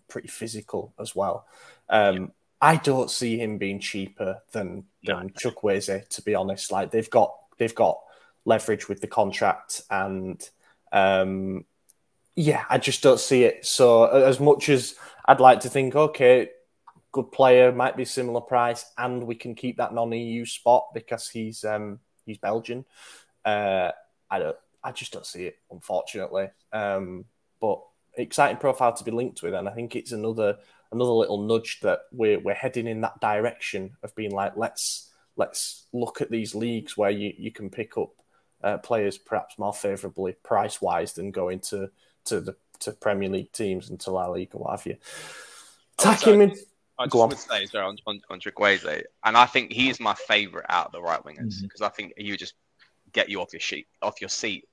pretty physical as well. I don't see him being cheaper than Chukwueze, to be honest. Like they've got leverage with the contract, and I just don't see it. So as much as I'd like to think, okay, good player, might be similar price, and we can keep that non-EU spot because he's he's Belgian. I just don't see it, unfortunately. But exciting profile to be linked with, and I think it's another little nudge that we're heading in that direction of being like, let's look at these leagues where you can pick up players perhaps more favourably price wise than going to Premier League teams and to La Liga, what have you. I just would say on Chukwueze, and I think he's my favourite out of the right wingers because I think he would just get you off your seat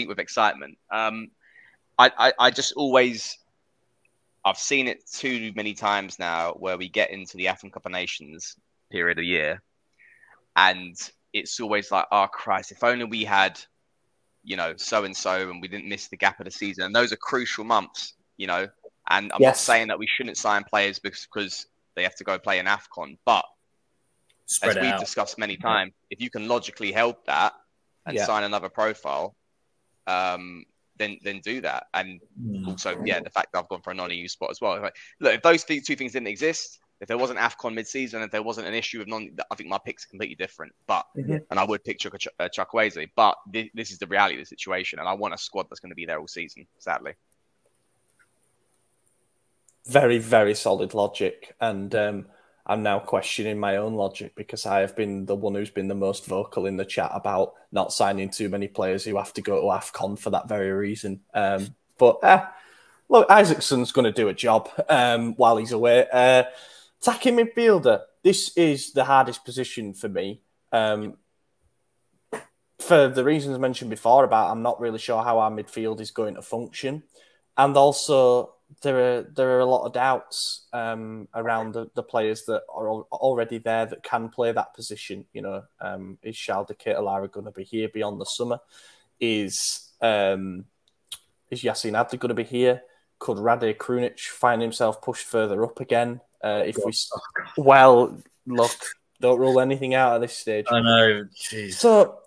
with excitement. I just always, I've seen it too many times now where we get into the African Cup of Nations period of the year, and it's always like, oh Christ, if only we had, so and so, and we didn't miss the gap of the season. And those are crucial months, And I'm not saying that we shouldn't sign players because they have to go play in AFCON, but as we've discussed many times, if you can logically help that and sign another profile, then do that. And also, the fact that I've gone for a non-EU spot as well. Look, if those two things didn't exist, if there wasn't AFCON mid-season, if there wasn't an issue of I think my pick's completely different. But and I would pick Chukwueze, but this is the reality of the situation, and I want a squad that's going to be there all season. Sadly, very, very solid logic, and I'm now questioning my own logic because I have been the one who's been the most vocal in the chat about not signing too many players who have to go to AFCON for that very reason. But look, Isaacson's going to do a job while he's away. Attacking midfielder. This is the hardest position for me. For the reasons mentioned before about I'm not really sure how our midfield is going to function. And also there are a lot of doubts around the players that are already there that can play that position. Is Charles de Ketelaere going to be here beyond the summer? Is Yassine Adli going to be here? Could Rade Krunic find himself pushed further up again? Look, don't rule anything out at this stage. I know, jeez. So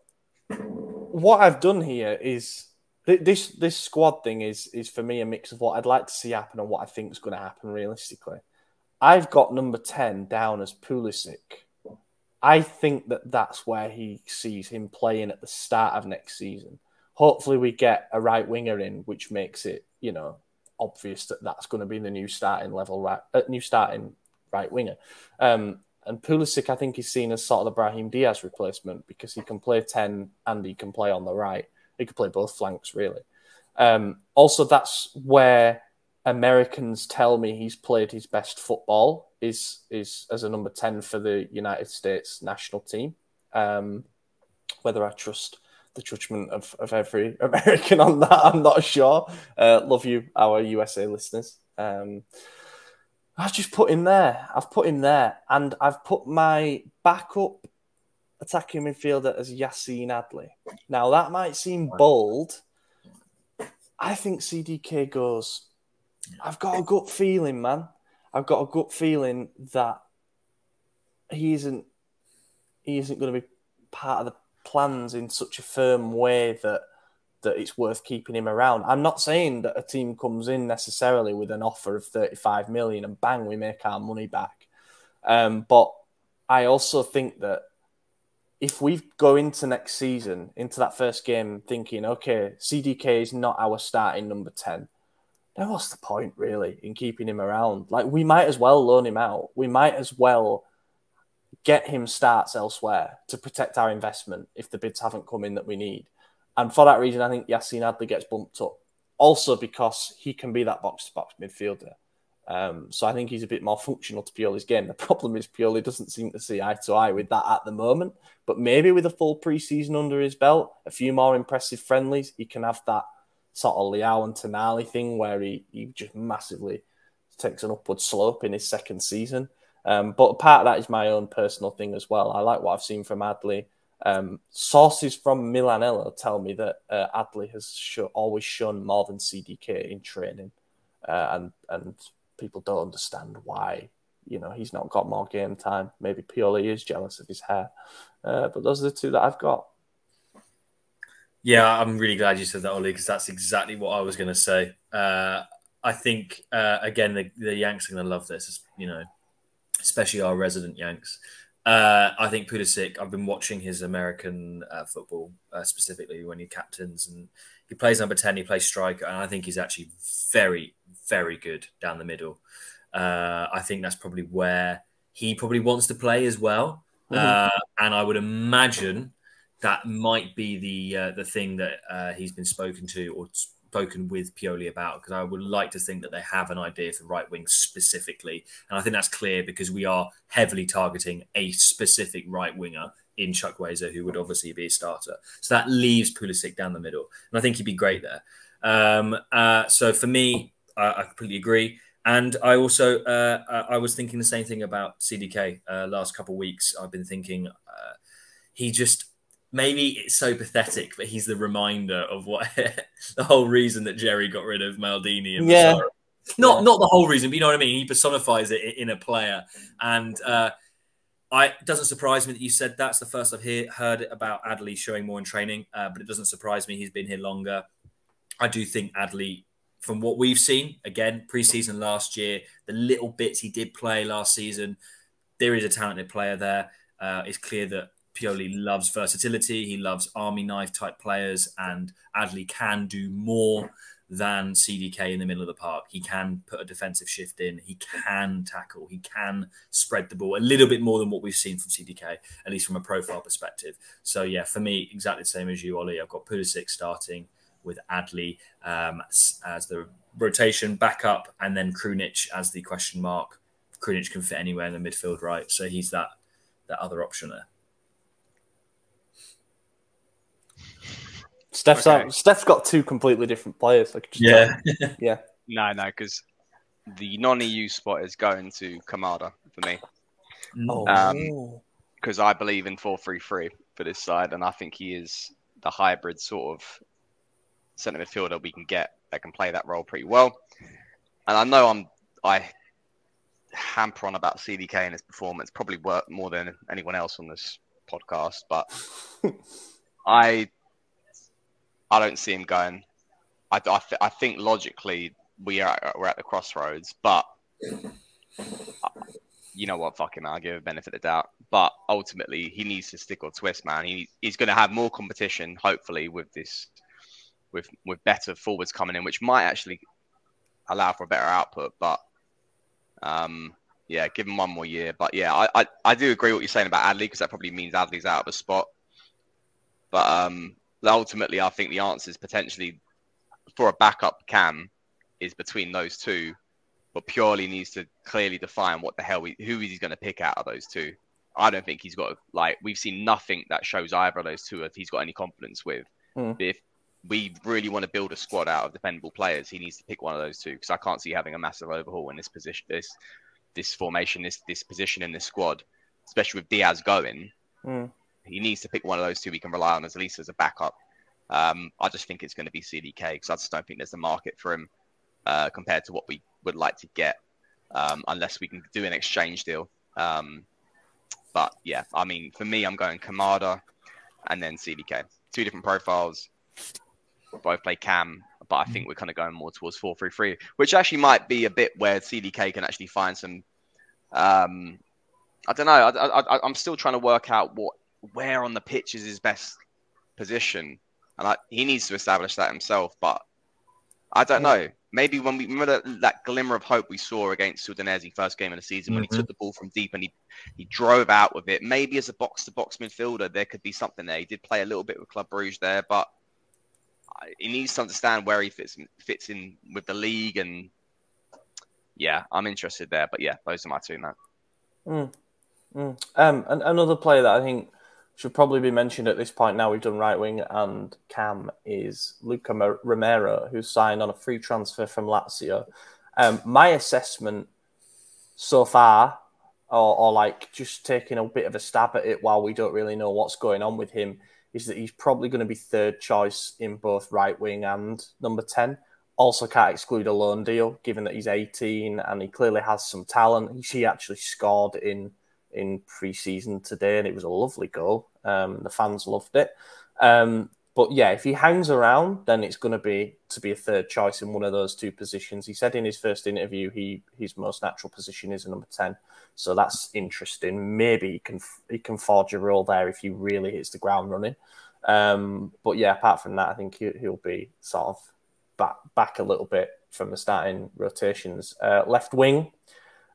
what I've done here is this squad thing is for me a mix of what I'd like to see happen and what I think is going to happen realistically. I've got number 10 down as Pulisic. I think that's where he sees him playing at the start of next season. Hopefully we get a right winger in, which makes it, obvious that that's going to be the new starting right winger. And Pulisic, I think, is seen as sort of the Brahim Diaz replacement because he can play 10 and he can play on the right. He could play both flanks, really. Also, that's where Americans tell me he's played his best football is as a number 10 for the United States national team. Whether I trust the judgment of every American on that, I'm not sure. Love you, our USA listeners. I've just put him there. And I've put my backup attacking midfielder as Yassine Adli. Now, that might seem bold. I think CDK goes. I've got a gut feeling, man. I've got a gut feeling that he isn't going to be part of the plans in such a firm way that it's worth keeping him around. I'm not saying that a team comes in necessarily with an offer of 35 million and bang, we make our money back. But I also think that if we go into next season, into that first game, thinking, okay, CDK is not our starting number 10, then what's the point, really, in keeping him around? Like, we might as well loan him out. We might as well get him starts elsewhere to protect our investment if the bids haven't come in that we need. And for that reason, I think Yassine Adli gets bumped up. Also because he can be that box-to-box midfielder. So I think he's a bit more functional to Pioli's game. The problem is Pioli doesn't seem to see eye to eye with that at the moment. But maybe with a full pre-season under his belt, a few more impressive friendlies, he can have that sort of Leao and Tonali thing where he just massively takes an upward slope in his second season. But part of that is my own personal thing as well. I like what I've seen from Adli. Sources from Milanello tell me that Adli has always shown more than CDK in training. And people don't understand why, he's not got more game time. Maybe Pioli is jealous of his hair. But those are the two that I've got. Yeah, I'm really glad you said that, Ollie, because that's exactly what I was going to say. I think, again, the Yanks are going to love this, especially our resident Yanks. I think Pulisic, I've been watching his American football, specifically when he captains, and he plays number 10, he plays striker, and I think he's actually very, very good down the middle. I think that's probably where he probably wants to play as well. And I would imagine that might be the thing that he's been spoken to or spoken with Pioli about, because I would like to think that they have an idea for right wing specifically. And I think that's clear because we are heavily targeting a specific right winger in Chukwueze, who would obviously be a starter. So that leaves Pulisic down the middle. And I think he'd be great there. So for me, I completely agree. And I also, I was thinking the same thing about CDK last couple of weeks. I've been thinking he just, maybe it's so pathetic, but he's the reminder of what the whole reason that Jerry got rid of Maldini and Massaro. Not the whole reason, but you know what I mean? He personifies it in a player. And it doesn't surprise me that you said that. It's the first I've heard about Adley showing more in training, but it doesn't surprise me. He's been here longer. I do think Adley, from what we've seen, again, pre-season last year, the little bits he did play last season, there is a talented player there. It's clear that Pioli loves versatility. He loves army knife type players, and Adley can do more than CDK in the middle of the park. He can put a defensive shift in. He can tackle. He can spread the ball a little bit more than what we've seen from CDK, at least from a profile perspective. So yeah, for me, exactly the same as you, Ollie. I've got Pulisic starting with Adley as the rotation backup, and then Krunic as the question mark. Krunic can fit anywhere in the midfield, right? So he's that other option there. Steph's got two completely different players. No, because the non-EU spot is going to Kamada for me. Because I believe in 4-3-3 for this side, and I think he is the hybrid sort of centre midfielder we can get that can play that role pretty well. And I know I hamper on about CDK and his performance, probably work more than anyone else on this podcast, but I don't see him going. I think logically we're at the crossroads, but you know what? Fuck him, I'll give a benefit of the doubt. But ultimately, he needs to stick or twist, man. He's going to have more competition, hopefully, with this, with better forwards coming in, which might actually allow for a better output. But yeah, give him one more year. But yeah, I do agree what you're saying about Adley, because that probably means Adley's out of the spot. But ultimately, I think the answer is potentially for a backup Cam is between those two, but Pioli needs to clearly define what the hell who is he going to pick out of those two. I don't think he's got, like, we've seen nothing that shows either of those two if he's got any confidence with. If we really want to build a squad out of dependable players, he needs to pick one of those two, because I can't see having a massive overhaul in this position, this formation, this position in this squad, especially with Diaz going. He needs to pick one of those two we can rely on at least as a backup. I just think it's going to be CDK, because I just don't think there's a market for him compared to what we would like to get, unless we can do an exchange deal. But yeah, I mean, for me, I'm going Kamada and then CDK. Two different profiles, both play Cam, but I think we're kind of going more towards 4-3-3, which actually might be a bit where CDK can actually find some. I don't know. I'm still trying to work out where on the pitch is his best position, and he needs to establish that himself. But I don't know. Maybe when we remember that glimmer of hope we saw against Udinese first game of the season, when he took the ball from deep and he drove out with it. Maybe as a box-to-box midfielder, there could be something there. He did play a little bit with Club Brugge there, but he needs to understand where he fits in with the league. And yeah, I'm interested there. But yeah, those are my two, man. And another player that I think should probably be mentioned at this point, now we've done right wing and Cam, is Luca Romero, who's signed on a free transfer from Lazio. My assessment so far, or like just taking a bit of a stab at it while we don't really know what's going on with him, is that he's probably going to be third choice in both right wing and number 10. Also can't exclude a loan deal, given that he's 18 and he clearly has some talent. He actually scored in pre-season today, and it was a lovely goal. The fans loved it. But But yeah, if he hangs around, then it's going to be a third choice in one of those two positions. He said in his first interview his most natural position is a number 10, so that's interesting. Maybe he can forge a role there if he really hits the ground running. But yeah, apart from that, I think he'll be sort of back a little bit from the starting rotations. Left wing.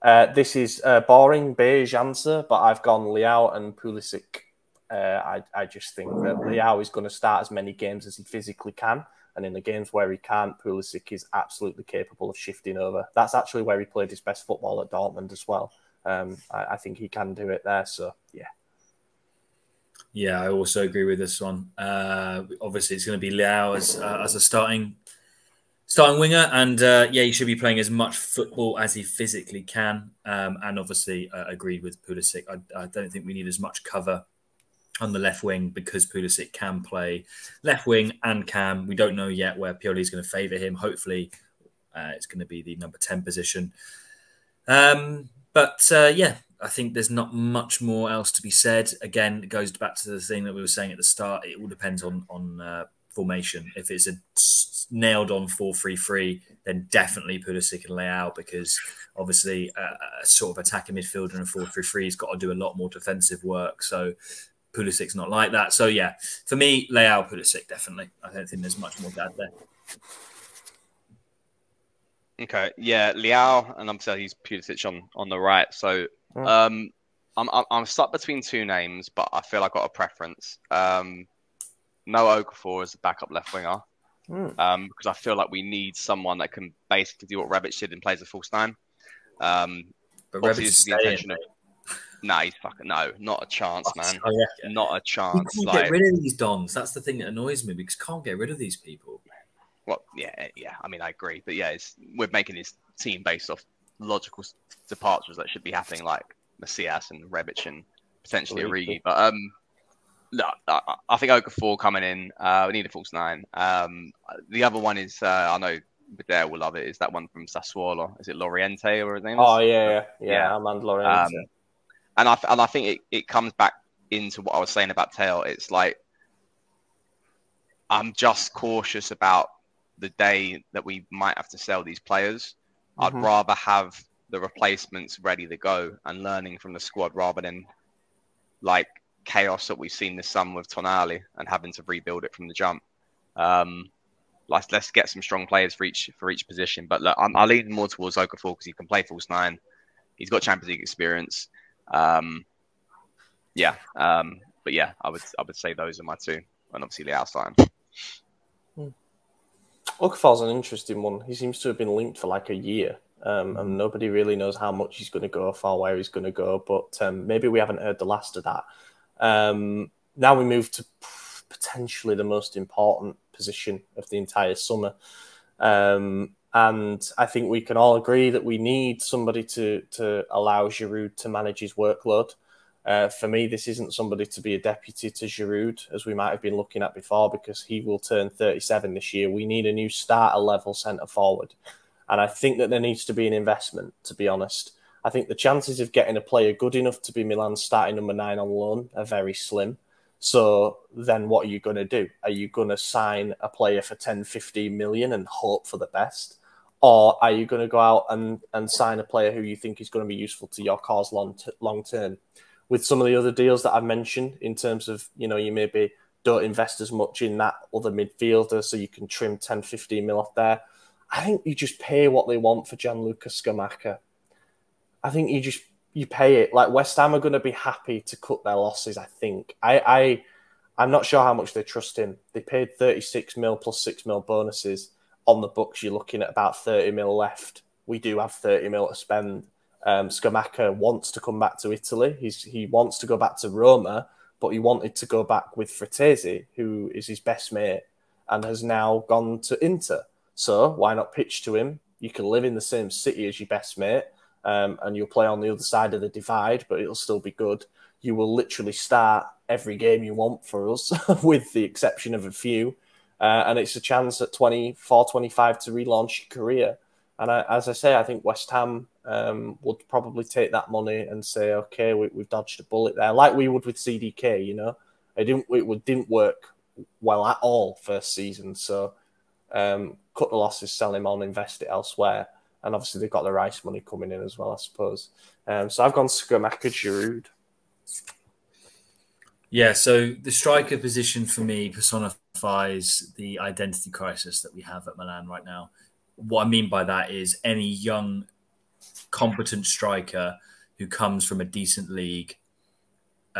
This is a boring beige answer, but I've gone Leao and Pulisic. I just think that Leao is going to start as many games as he physically can, and in the games where he can't, Pulisic is absolutely capable of shifting over. That's actually where he played his best football at Dortmund as well. I think he can do it there. So yeah. Yeah, I also agree with this one. Obviously, it's going to be Leao as a starting winger, and he should be playing as much football as he physically can. And obviously, agreed with Pulisic. I don't think we need as much cover on the left wing because Pulisic can play left wing and cam. We don't know yet where Pioli is going to favour him. Hopefully, it's going to be the number 10 position. But I think there's not much more else to be said. Again, it goes back to the thing that we were saying at the start. It all depends on formation. If it's a nailed on 4-3-3, then definitely Pulisic and Leao, because obviously a sort of attacking midfielder in a 4-3-3 has got to do a lot more defensive work. So Pulisic's not like that. So yeah, for me, Leao, Pulisic, definitely. I don't think there's much more to add there. Okay, yeah, Leao, and I'm saying he's Pulisic on the right. So I'm stuck between two names, but I feel I got a preference. No Okafor as a backup left winger, because I feel like we need someone that can basically do what Rebic did and plays a false nine. But Rebic is the intention of. Nah, he's fucking no, not a chance, man. Not a chance. You can't get rid of these dons. That's the thing that annoys me, because can't get rid of these people. Well, yeah. I mean, I agree, but yeah, we're making his team based off logical departures that should be happening, like Macias and Rebic and potentially Origi. But no, I think Okafor coming in. We need a false nine. The other one is I know Badea will love it. Is that one from Sassuolo? Is it Loriente or his name? Oh yeah, Armand Loriente. And I think it comes back into what I was saying about Theo. It's like I'm just cautious about the day that we might have to sell these players. I'd rather have the replacements ready to go and learning from the squad rather than like chaos that we've seen this summer with Tonali and having to rebuild it from the jump. Let's get some strong players for each position. But look, I lean more towards Okafor because he can play false nine. He's got Champions League experience. But yeah, I would say those are my two, and obviously Leao starting. Okafor's an interesting one. He seems to have been linked for like a year, and nobody really knows how much he's going to go for, where he's going to go. But maybe we haven't heard the last of that. Now we move to potentially the most important position of the entire summer. And I think we can all agree that we need somebody to allow Giroud to manage his workload. For me, this isn't somebody to be a deputy to Giroud, as we might have been looking at before, because he will turn 37 this year. We need a new starter-level centre-forward. And I think that there needs to be an investment, to be honest. I think the chances of getting a player good enough to be Milan's starting number 9 on loan are very slim. So then what are you going to do? Are you going to sign a player for 10, 15 million and hope for the best? Or are you going to go out and sign a player who you think is going to be useful to your cause long term? With some of the other deals that I've mentioned, in terms of, you maybe don't invest as much in that other midfielder so you can trim 10, 15 mil off there. I think you just pay what they want for Gianluca Scamacca. I think you pay it. Like, West Ham are going to be happy to cut their losses, I think. I'm not sure how much they trust him. They paid 36 mil plus 6 mil bonuses. On the books, you're looking at about 30 mil left. We do have 30 mil to spend. Scamacca wants to come back to Italy. He wants to go back to Roma, but he wanted to go back with Fratesi, who is his best mate, and has now gone to Inter. So why not pitch to him? You can live in the same city as your best mate, and you'll play on the other side of the divide, but it'll still be good. You will literally start every game you want for us, with the exception of a few. And it's a chance at 24, 25 to relaunch your career. And as I say, I think West Ham would probably take that money and say, okay, we've dodged a bullet there, like we would with CDK. It didn't work well at all first season. So cut the losses, sell him on, invest it elsewhere. And obviously they've got the Rice money coming in as well, I suppose. So I've gone Scamacca, Giroud. Yeah, so the striker position for me personifies the identity crisis that we have at Milan right now. What I mean by that is any young, competent striker who comes from a decent league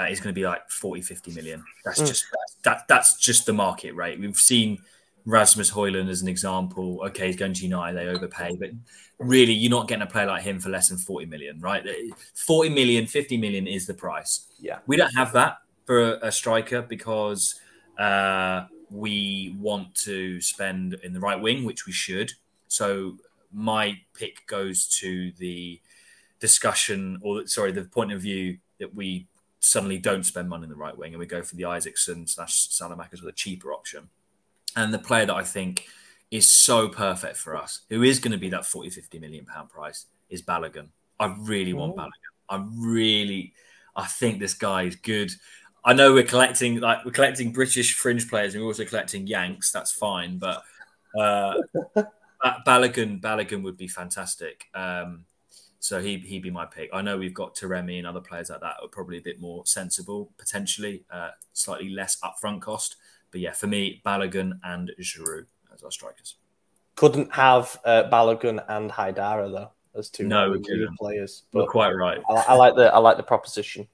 is going to be like 40, 50 million. That's just the market rate. We've seen Rasmus Højlund as an example. Okay, he's going to United, they overpay, but really you're not getting a player like him for less than 40 million, right? 40 million, 50 million is the price. Yeah. We don't have that for a striker because we want to spend in the right wing, which we should. So my pick goes to the discussion, the point of view that we suddenly don't spend money in the right wing and we go for the Isaacson/Salamakers with a cheaper option. And the player that I think is so perfect for us, who is going to be that 40, 50 million pound price, is Balogun. I really want Balogun. I think this guy is good. I know we're collecting British fringe players and we're also collecting Yanks. That's fine, but Balogun would be fantastic. So he'd be my pick. I know we've got Taremi and other players like that are probably a bit more sensible, potentially slightly less upfront cost. But yeah, for me, Balogun and Giroud as our strikers. Couldn't have Balogun and Haidara though as two players. But you're quite right. I like the proposition.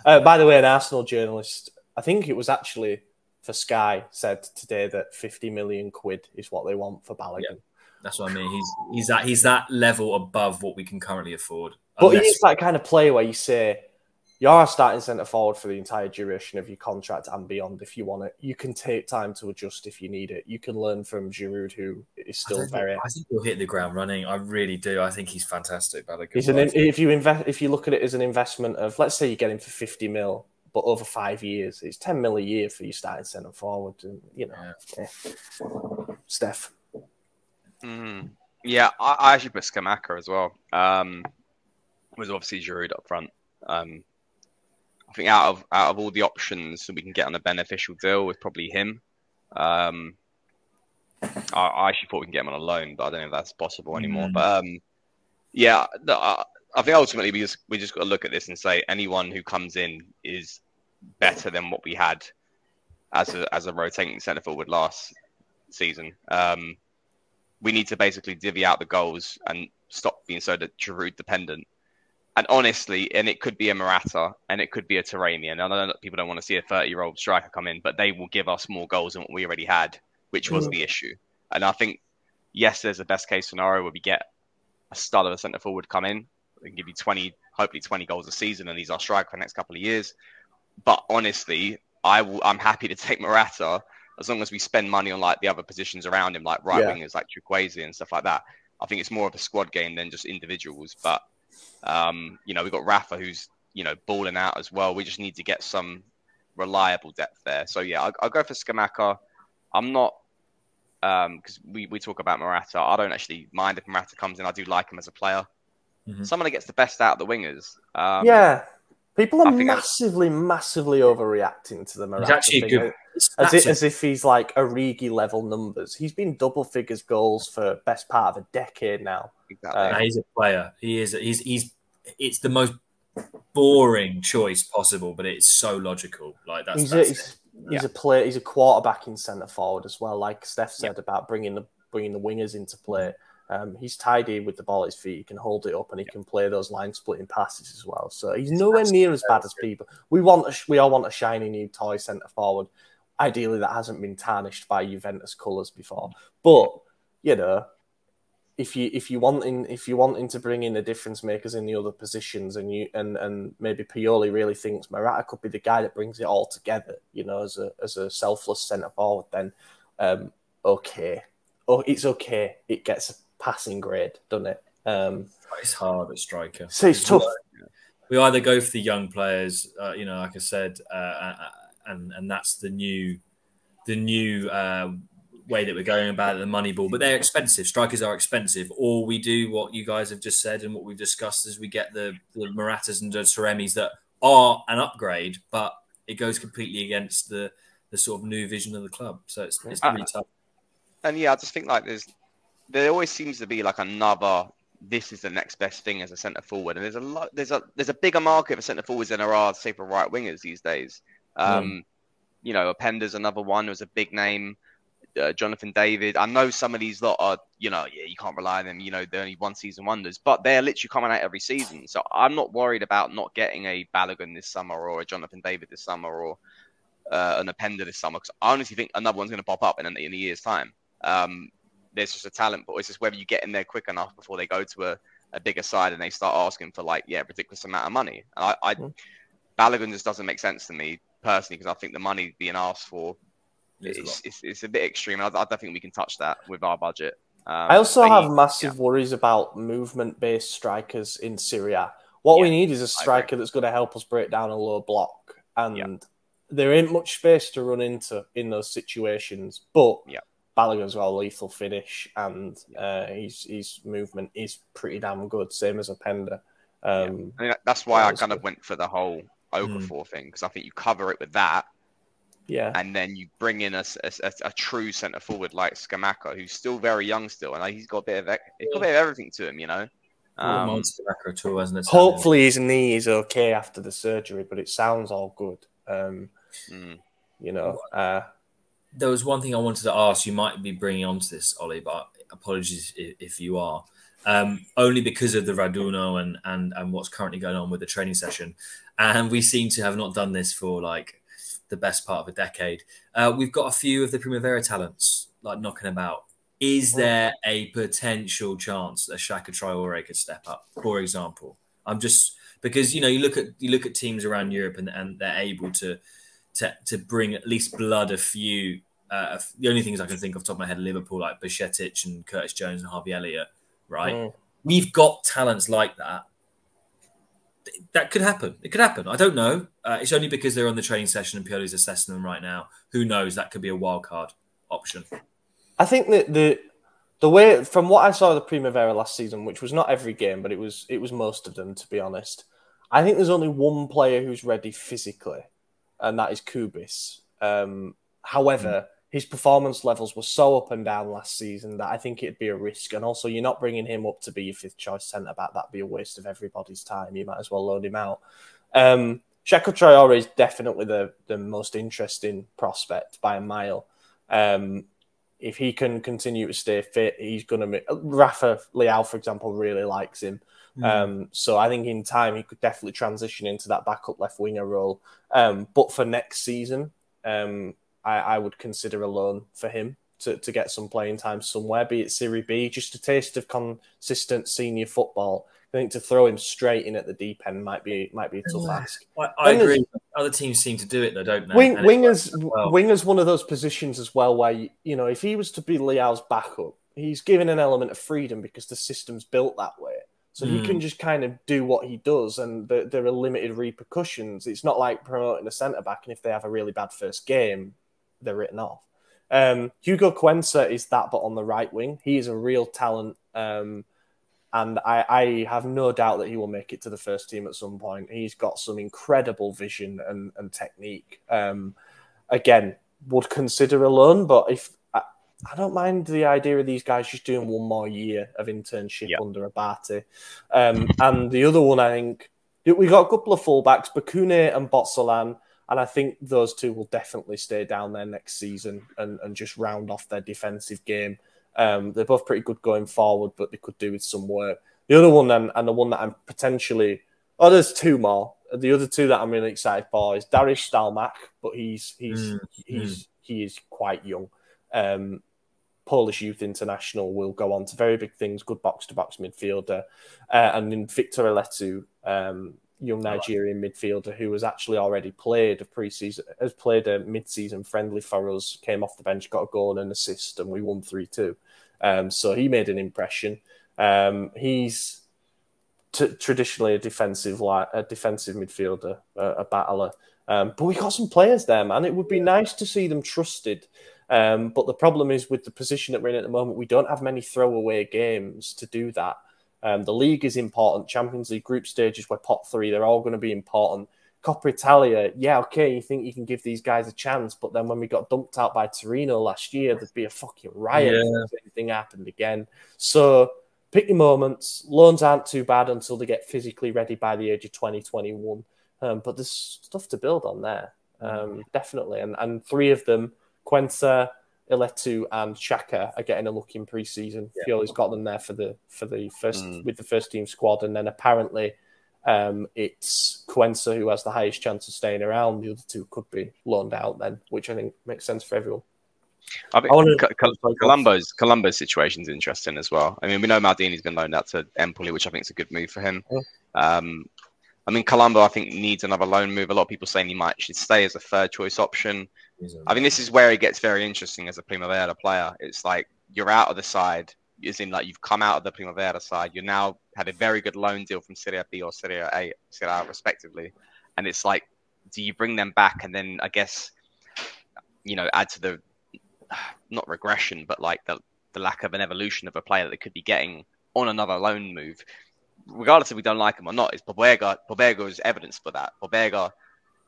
By the way, an Arsenal journalist, I think it was actually for Sky, said today that 50 million quid is what they want for Balogun. Yeah, that's what I mean. He's that level above what we can currently afford. But he's that kind of player where you say, you're starting centre forward for the entire duration of your contract and beyond. If you want it, you can take time to adjust if you need it. You can learn from Giroud, who is still I think he'll hit the ground running. I really do. I think he's fantastic. If you look at it as an investment of, let's say you get him for 50 mil, but over 5 years, it's 10 mil a year for you starting centre forward. And Steph. Yeah, I actually put Scamacca as well. Was obviously Giroud up front. I think out of all the options that we can get on a beneficial deal with probably him. I actually thought we can get him on a loan, but I don't know if that's possible anymore. But I think ultimately we just got to look at this and say anyone who comes in is better than what we had as a rotating centre forward last season. We need to basically divvy out the goals and stop being so Giroud dependent. And honestly, and it could be a Morata and it could be a Taremi. And I know that people don't want to see a 30-year-old striker come in, but they will give us more goals than what we already had, which was the issue. And I think, yes, there's a best case scenario where we get a stud of a centre forward come in and give you hopefully 20 goals a season, and he's our striker for the next couple of years. But honestly, I'm happy to take Morata as long as we spend money on like the other positions around him, like right wingers, like Chukwueze and stuff like that. I think it's more of a squad game than just individuals. But we've got Rafa who's, balling out as well. We just need to get some reliable depth there. So yeah, I'll go for Scamacca. I'm not, because we talk about Morata. I don't actually mind if Morata comes in. I do like him as a player. Someone that gets the best out of the wingers. People are massively overreacting to the Morata. He's actually thing. good. As if he's like Origi level numbers. He's been double figures goals for best part of a decade now. Exactly. He's a player. He is. It's the most boring choice possible, but it's so logical. Like he's a player. He's a quarterback in centre forward as well. Like Steph said about bringing the wingers into play. He's tidy with the ball at his feet. He can hold it up and he can play those line splitting passes as well. So he's nowhere near as bad as people. We all want a shiny new toy centre forward. Ideally, that hasn't been tarnished by Juventus colours before. But if you wanting to bring in the difference makers in the other positions, and maybe Pioli really thinks Morata could be the guy that brings it all together, as a selfless centre forward, then okay. Oh, it's okay. It gets a passing grade, doesn't it? It's hard at striker. So it's tough. We either go for the young players, like I said, and that's the new way that we're going about it, the money ball. But they're expensive. Strikers are expensive. Or we do what you guys have just said and what we've discussed is we get the Moratas and the Taremis that are an upgrade, but it goes completely against the the sort of new vision of the club. So it's really tough. And yeah, I just think like there always seems to be like another. This is the next best thing as a centre forward, and there's a bigger market for centre forwards than there are, say, for right wingers these days. You know, Openda's another one. There was a big name, Jonathan David. I know some of these lot are, you can't rely on them. You know, they're only one season wonders, but they're literally coming out every season. So I'm not worried about not getting a Balogun this summer or a Jonathan David this summer or an Openda this summer, because I honestly think another one's going to pop up in a year's time. There's just a talent, but it's just whether you get in there quick enough before they go to a bigger side and they start asking for ridiculous amount of money. And Balogun just doesn't make sense to me personally, because I think the money being asked for it's a bit extreme. I don't think we can touch that with our budget. I also have massive worries about movement-based strikers in Serie A. What we need is a striker that's going to help us break down a low block, and there ain't much space to run into in those situations. But Balogun's got a lethal finish, and his movement is pretty damn good, same as Openda. I mean, that's why I kind of went for the whole Okafor thing, because I think you cover it with that. Yeah, and then you bring in a true centre forward like Scamacca, who's still very young still, and he's got a bit of everything to him, you know. Scamacca at all, hasn't it? Hopefully his knee is okay after the surgery, but it sounds all good. You know, there was one thing I wanted to ask. You might be bringing on to this, Ollie, but apologies if you are. Only because of the Raduno and what's currently going on with the training session, and we seem to have not done this for like the best part of a decade. We've got a few of the Primavera talents like knocking about. Is there a potential chance that Shaka Traore could step up, for example? I'm just because you look at teams around Europe and they're able to bring at least blood a few. The only things I can think of off the top of my head are Liverpool, like Bajcetic and Curtis Jones and Harvey Elliott. Right, we've got talents like that. That could happen. It could happen. I don't know. It's only because they're on the training session and Pioli's assessing them right now. Who knows? That could be a wild card option. I think that the way, from what I saw of the Primavera last season, which was not every game, but it was most of them, to be honest. I think there's only one player who's ready physically, and that is Kubis. However, his performance levels were so up and down last season that I think it'd be a risk. And also, you're not bringing him up to be your fifth choice centre back. That'd be a waste of everybody's time. You might as well load him out. Shaka Traore is definitely the most interesting prospect by a mile. If he can continue to stay fit, he's going to make... Rafa Leao, for example, really likes him. So I think in time, he could definitely transition into that backup left winger role. But for next season... I would consider a loan for him to get some playing time somewhere, be it Serie B, just a taste of consistent senior football. I think to throw him straight in at the deep end might be a tough ask. I agree. Other teams seem to do it though, don't they? Winger's one of those positions as well where, if he was to be Leao's backup, he's given an element of freedom because the system's built that way. So he can just kind of do what he does, and there are limited repercussions. It's not like promoting a centre-back, and if they have a really bad first game, they're written off. Hugo Cuenca is that, but on the right wing. He is a real talent, and I have no doubt that he will make it to the first team at some point. He's got some incredible vision and technique. Again, would consider a loan, but if I don't mind the idea of these guys just doing one more year of internship under Abate. And the other one, I think, we got a couple of fullbacks, Bakune and Botsolan, and I think those two will definitely stay down there next season and just round off their defensive game. They're both pretty good going forward, but they could do with some work. The other one, and the one that I'm potentially... Oh, there's two more. The other two that I'm really excited for is Darius Stalmak, but he is quite young. Polish youth international, will go on to very big things, good box-to-box midfielder. And then Victor Eletu, young Nigerian midfielder who has actually already played a mid-season friendly for us, came off the bench, got a goal and an assist, and we won 3-2. So he made an impression. He's traditionally a defensive midfielder, a battler. But we got some players there, man. It would be nice to see them trusted. But the problem is with the position that we're in at the moment, we don't have many throwaway games to do that. The league is important. Champions League group stages, we're pot 3. They're all going to be important. Coppa Italia, yeah, okay, you think you can give these guys a chance, but then when we got dumped out by Torino last year, there'd be a fucking riot if anything happened again. So pick your moments. Loans aren't too bad until they get physically ready by the age of 2021. But there's stuff to build on there, definitely. And three of them, Quensa, Iletu, and Xhaka, are getting a look in pre-season. Yeah. Pioli's got them there for the first with the first team squad, and then apparently it's Quensa who has the highest chance of staying around. The other two could be loaned out then, which I think makes sense for everyone. I think Colombo's situation is interesting as well. I mean, we know Maldini's been loaned out to Empoli, which I think is a good move for him. I mean, Colombo, I think, needs another loan move. A lot of people saying he might should stay as a third choice option. I think this is where it gets very interesting as a Primavera player. It's like you're out of the side, as in like you've come out of the Primavera side. You now had a very good loan deal from Serie B or Serie A, respectively. And it's like, do you bring them back and then I guess, add to the, not regression, but like the lack of an evolution of a player that they could be getting on another loan move, regardless if we don't like him or not. Is Pobega is evidence for that. Pobega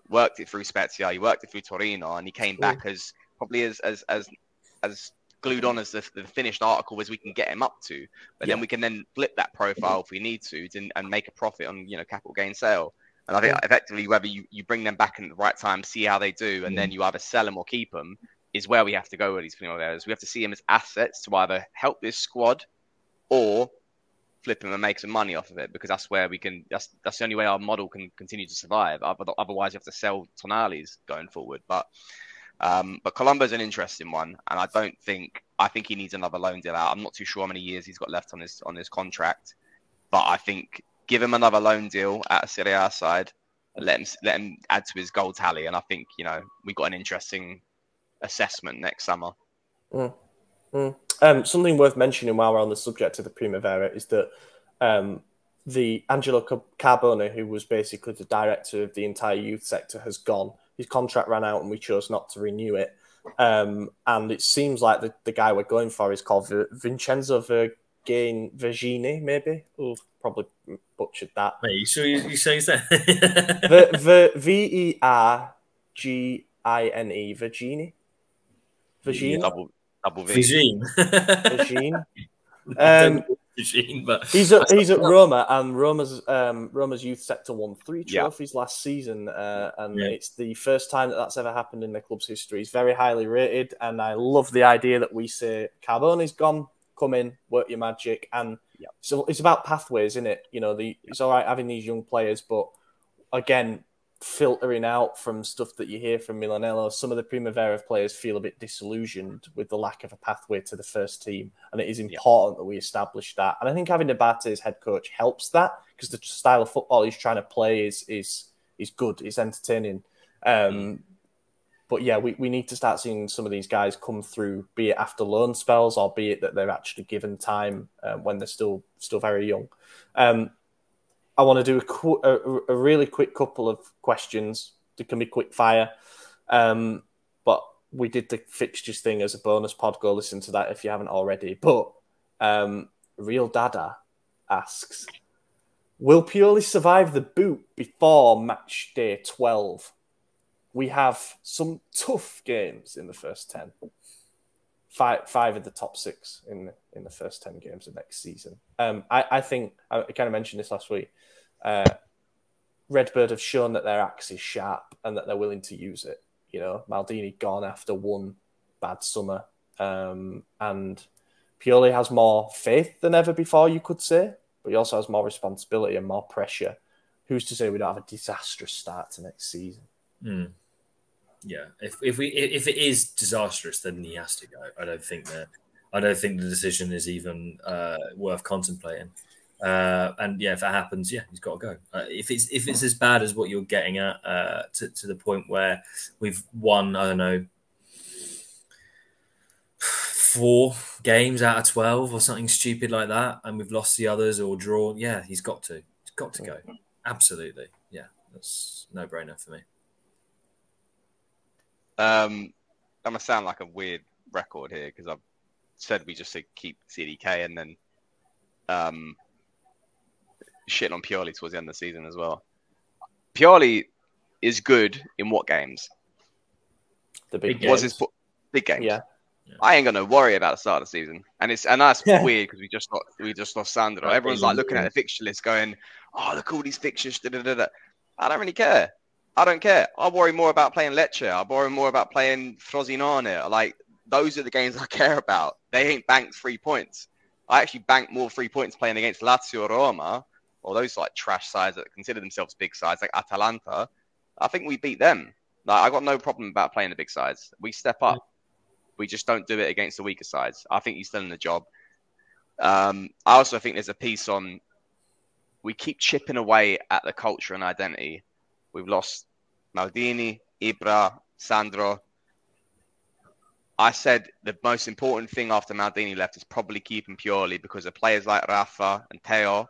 worked it through Spezia, he worked it through Torino, and he came back as probably as glued on as the finished article as we can get him up to. But then we can then flip that profile if we need to and make a profit on capital gain sale. And I think effectively whether you bring them back in at the right time, see how they do, and then you either sell them or keep them, is where we have to go with these players. We have to see them as assets to either help this squad or flip them and make some money off of it, because that's where we can. That's the only way our model can continue to survive. Otherwise, you have to sell Tonali's going forward. But Colombo's an interesting one, and I think he needs another loan deal out. I'm not too sure how many years he's got left on his contract, but I think give him another loan deal at a Serie A side, and let him add to his goal tally, and I think we got an interesting assessment next summer. Something worth mentioning while we're on the subject of the Primavera is that the Angelo Carbone, who was basically the director of the entire youth sector, has gone. His contract ran out and we chose not to renew it. And it seems like the guy we're going for is called Vincenzo Vergini, maybe. Oh, probably butchered that. Wait, you sure you say that? Vergine, Vergini. Vergine. Double V. Vergine. But he's at Roma, and Roma's youth sector won 3 trophies last season, and it's the first time that's ever happened in the club's history. He's very highly rated, and I love the idea that we say Carbone's gone, come in, work your magic, and so it's about pathways, isn't it? It's all right having these young players, but again, filtering out from stuff that you hear from Milanello, some of the Primavera players feel a bit disillusioned with the lack of a pathway to the first team, and it is important that we establish that. And I think having Abate as head coach helps that, because the style of football he's trying to play is good, it's entertaining. But yeah, we need to start seeing some of these guys come through, be it after loan spells or be it that they're actually given time when they're still very young. I want to do a really quick couple of questions. They can be quick fire. But we did the fixtures thing as a bonus pod. Go listen to that if you haven't already. But Real Dada asks, will Pioli survive the boot before match day 12? We have some tough games in the first 10. Five of the top 6 in the first 10 games of next season. I think, I kind of mentioned this last week, Redbird have shown that their axe is sharp and that they're willing to use it. Maldini gone after one bad summer, and Pioli has more faith than ever before, you could say, but he also has more responsibility and more pressure. Who's to say we don't have a disastrous start to next season? Yeah, if it is disastrous, then he has to go. I don't think the decision is even worth contemplating. And yeah, if that happens, he's got to go. If it's as bad as what you're getting at, to the point where we've won, I don't know, 4 games out of 12 or something stupid like that, and we've lost the others or drawn, he's got to go. Absolutely, that's no brainer for me. I'm gonna sound like a weird record here because I've said we just keep CDK and then shitting on Pioli towards the end of the season as well. Pioli is good in what games? The big Was games. his big games? Yeah. I ain't gonna worry about the start of the season, and that's Yeah. weird because we just lost Sandro. Right, Everyone's like looking at the fixture list, going, "Oh, look at all these fixtures." Da, da, da, da. I don't really care. I don't care. I worry more about playing Lecce. I worry more about playing Frosinone. Like those are the games I care about. They ain't banked 3 points. I actually banked more 3 points playing against Lazio, Roma, or those like trash sides that consider themselves big sides, like Atalanta. I think we beat them. Like I got no problem about playing the big sides. We step up. We just don't do it against the weaker sides. I think he's still in the job. I also think there's a piece on we keep chipping away at the culture and identity. We've lost Maldini, Ibra, Sandro. I said the most important thing after Maldini left is probably keeping Pioli because of players like Rafa and Teo,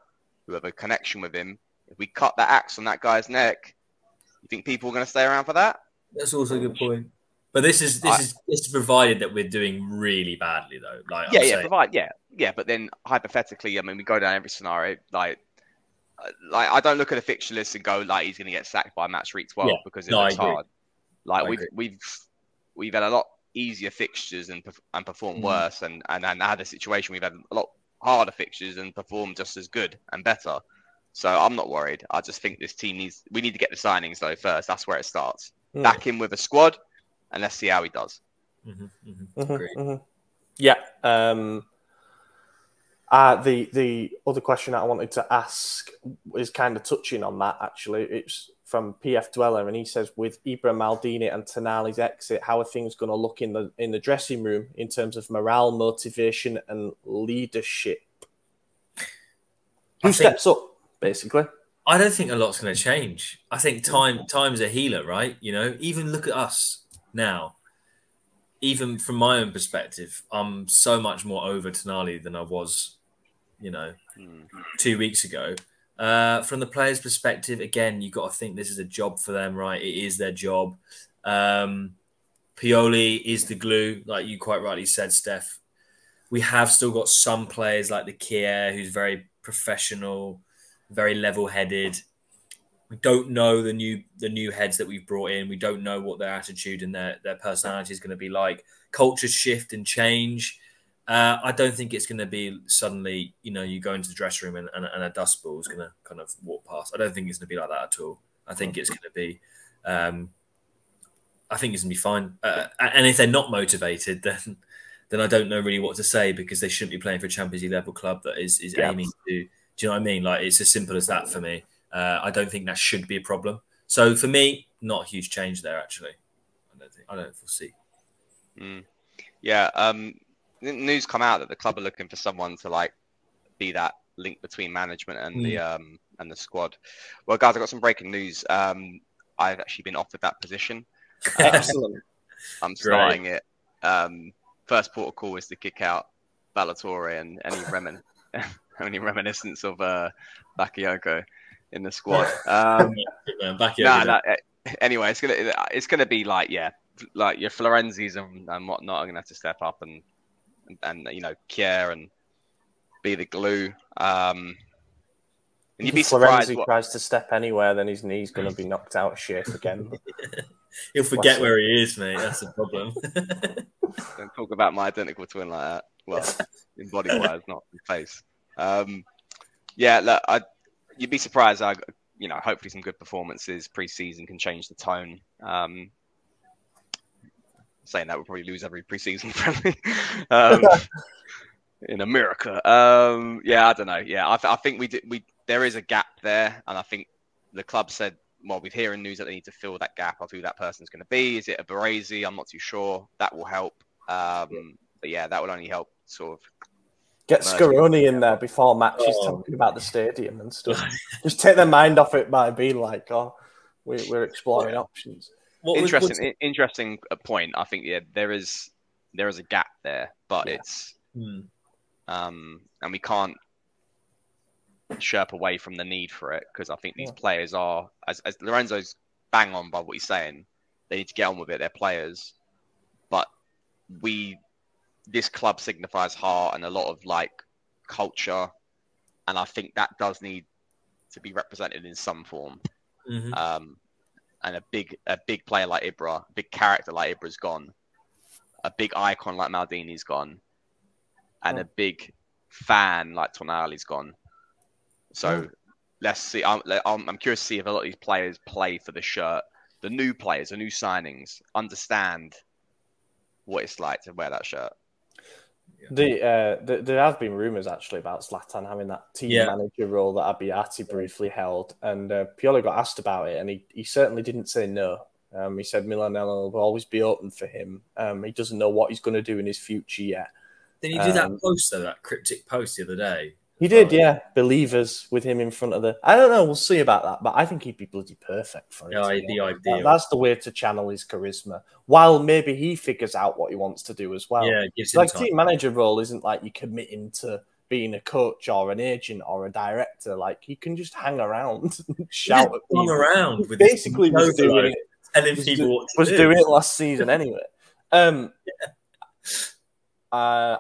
who have a connection with him. If we cut the axe on that guy's neck, you think people are going to stay around for that? That's also a good point. But this is provided that we're doing really badly though. Like But then hypothetically, I mean, we go down every scenario. Like I don't look at a fixture list and go like he's going to get sacked by match week 12 because it looks hard. Like we've had a lot easier fixtures and performed worse, and had a situation we've had a lot harder fixtures and performed just as good and better. So I'm not worried. I just think this team we need to get the signings though first. That's where it starts. Back in with a squad. And let's see how he does. Yeah. The other question that I wanted to ask is kind of touching on that, actually. It's from PF Dweller, and he says, with Ibra, Maldini and Tonali's exit, how are things going to look in the dressing room in terms of morale, motivation and leadership? Who steps up, basically? I don't think a lot's going to change. I think time's a healer, right? You know, even look at us now. Even from my own perspective, I'm so much more over Tonali than I was, 2 weeks ago. From the players' perspective, again, you've got to think this is a job for them, right? It is their job. Pioli is the glue, like you quite rightly said, Steph. We have still got some players like the Kier, who's very professional, very level-headed. We don't know the new heads that we've brought in. We don't know what their attitude and their personality is going to be like. Cultures shift and change. I don't think it's going to be suddenly, you go into the dressing room and a dust ball is going to kind of walk past. I don't think it's going to be like that at all. I think it's going to be, I think it's going to be fine. And if they're not motivated, then I don't know really what to say because they shouldn't be playing for a Champions League level club that is aiming to. Do you know what I mean? Like it's as simple as that for me. I don't think that should be a problem. So for me, not a huge change there. Actually, I don't foresee. Yeah, news come out that the club are looking for someone to be that link between management and the squad. Well, guys, I've got some breaking news. I've actually been offered that position. Excellent. I'm starting it. First port of call is to kick out Ballatore and any reminiscence of Bakayoko in the squad. Anyway, it's gonna be like your Florenzis and whatnot are gonna have to step up and care and be the glue. And you'd be surprised. Florenzi tries to step anywhere, then his knee's gonna be knocked out of shape again. He'll forget where he is, mate. That's the problem. Don't talk about my identical twin like that. Well, in body wise, not in face. You'd be surprised. Hopefully some good performances pre-season can change the tone. Saying that we'll probably lose every pre-season friendly in America. I don't know. Yeah, I think there is a gap there, and I think the club said, well, we're hearing news that they need to fill that gap of who that person's going to be. Is it a Baresi? I'm not too sure. That will help. But yeah, that will only help sort of. Get Scaroni in there before matches talking about the stadium and stuff. Just take their mind off it by being like, we're exploring options. Interesting point. I think there is a gap there, but it's and we can't chirp away from the need for it because I think these players are, as Lorenzo's bang on by what he's saying, they need to get on with it. They're players, but this club signifies heart and a lot of culture, and I think that does need to be represented in some form. and a big player like Ibra, a big character like Ibra's gone, a big icon like Maldini's gone, and a big fan like Tonali's gone. So let's see. I'm curious to see if a lot of these players play for the shirt. The new players, the new signings, understand what it's like to wear that shirt. There have been rumours actually about Zlatan having that team manager role that Abbiati briefly held, and Pioli got asked about it, and he certainly didn't say no. He said Milanello will always be open for him. He doesn't know what he's going to do in his future yet. Did he do that post though, that cryptic post the other day? He did, yeah. Believers with him in front of the... I don't know, we'll see about that, but I think he'd be bloody perfect for it. Yeah, he'd be ideal. That's the way to channel his charisma, while maybe he figures out what he wants to do as well. Yeah, it gives him time. Team manager role isn't like you committing to being a coach or an agent or a director. Like, he can just hang around and shout at people. Hang around with basically was doing it. Telling people what to was do. doing it last season anyway. I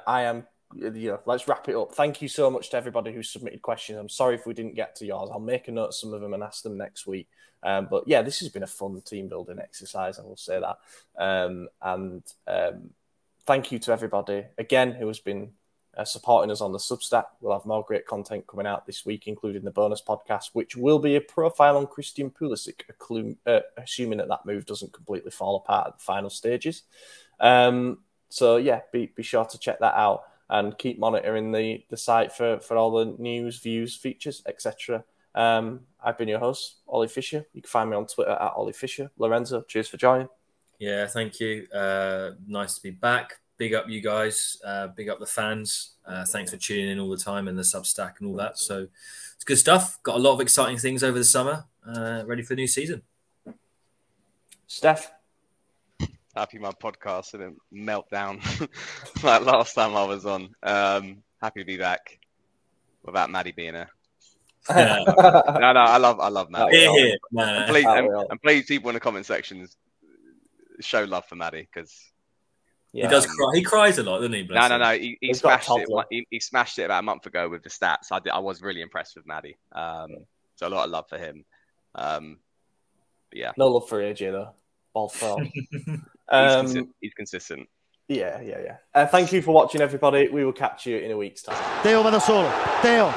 am... let's wrap it up. Thank you so much to everybody who submitted questions. I'm sorry if we didn't get to yours. I'll make a note of some of them and ask them next week. But yeah, this has been a fun team building exercise, I will say that. Thank you to everybody again who has been supporting us on the Substack. We'll have more great content coming out this week, including the bonus podcast, which will be a profile on Christian Pulisic, assuming that move doesn't completely fall apart at the final stages. So yeah, be sure to check that out. And keep monitoring the site for all the news, views, features, etc. I've been your host, Ollie Fisher. You can find me on Twitter at Ollie Fisher. Lorenzo, cheers for joining. Yeah, thank you. Nice to be back. Big up you guys. Big up the fans. Thanks for tuning in all the time and the Substack and all that. So it's good stuff. Got a lot of exciting things over the summer. Ready for the new season. Steph. Happy my podcast didn't melt down like last time I was on. Happy to be back without Maddie being here. No, I love Maddie. And please, people in the comment sections show love for Maddie because he does cry. He cries a lot, doesn't he? No. He smashed it. He smashed it about a month ago with the stats. I was really impressed with Maddie. So a lot of love for him. Yeah. No love for AJ though. Ball fell. He's consistent. Yeah. Thank you for watching, everybody. We will catch you in a week's time. Teo va da solo. Teo.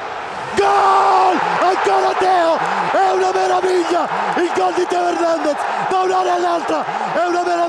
Gol! Ancora Teo! È una meraviglia! Il gol di Teo Hernandez da un'area all'altra! È una meraviglia!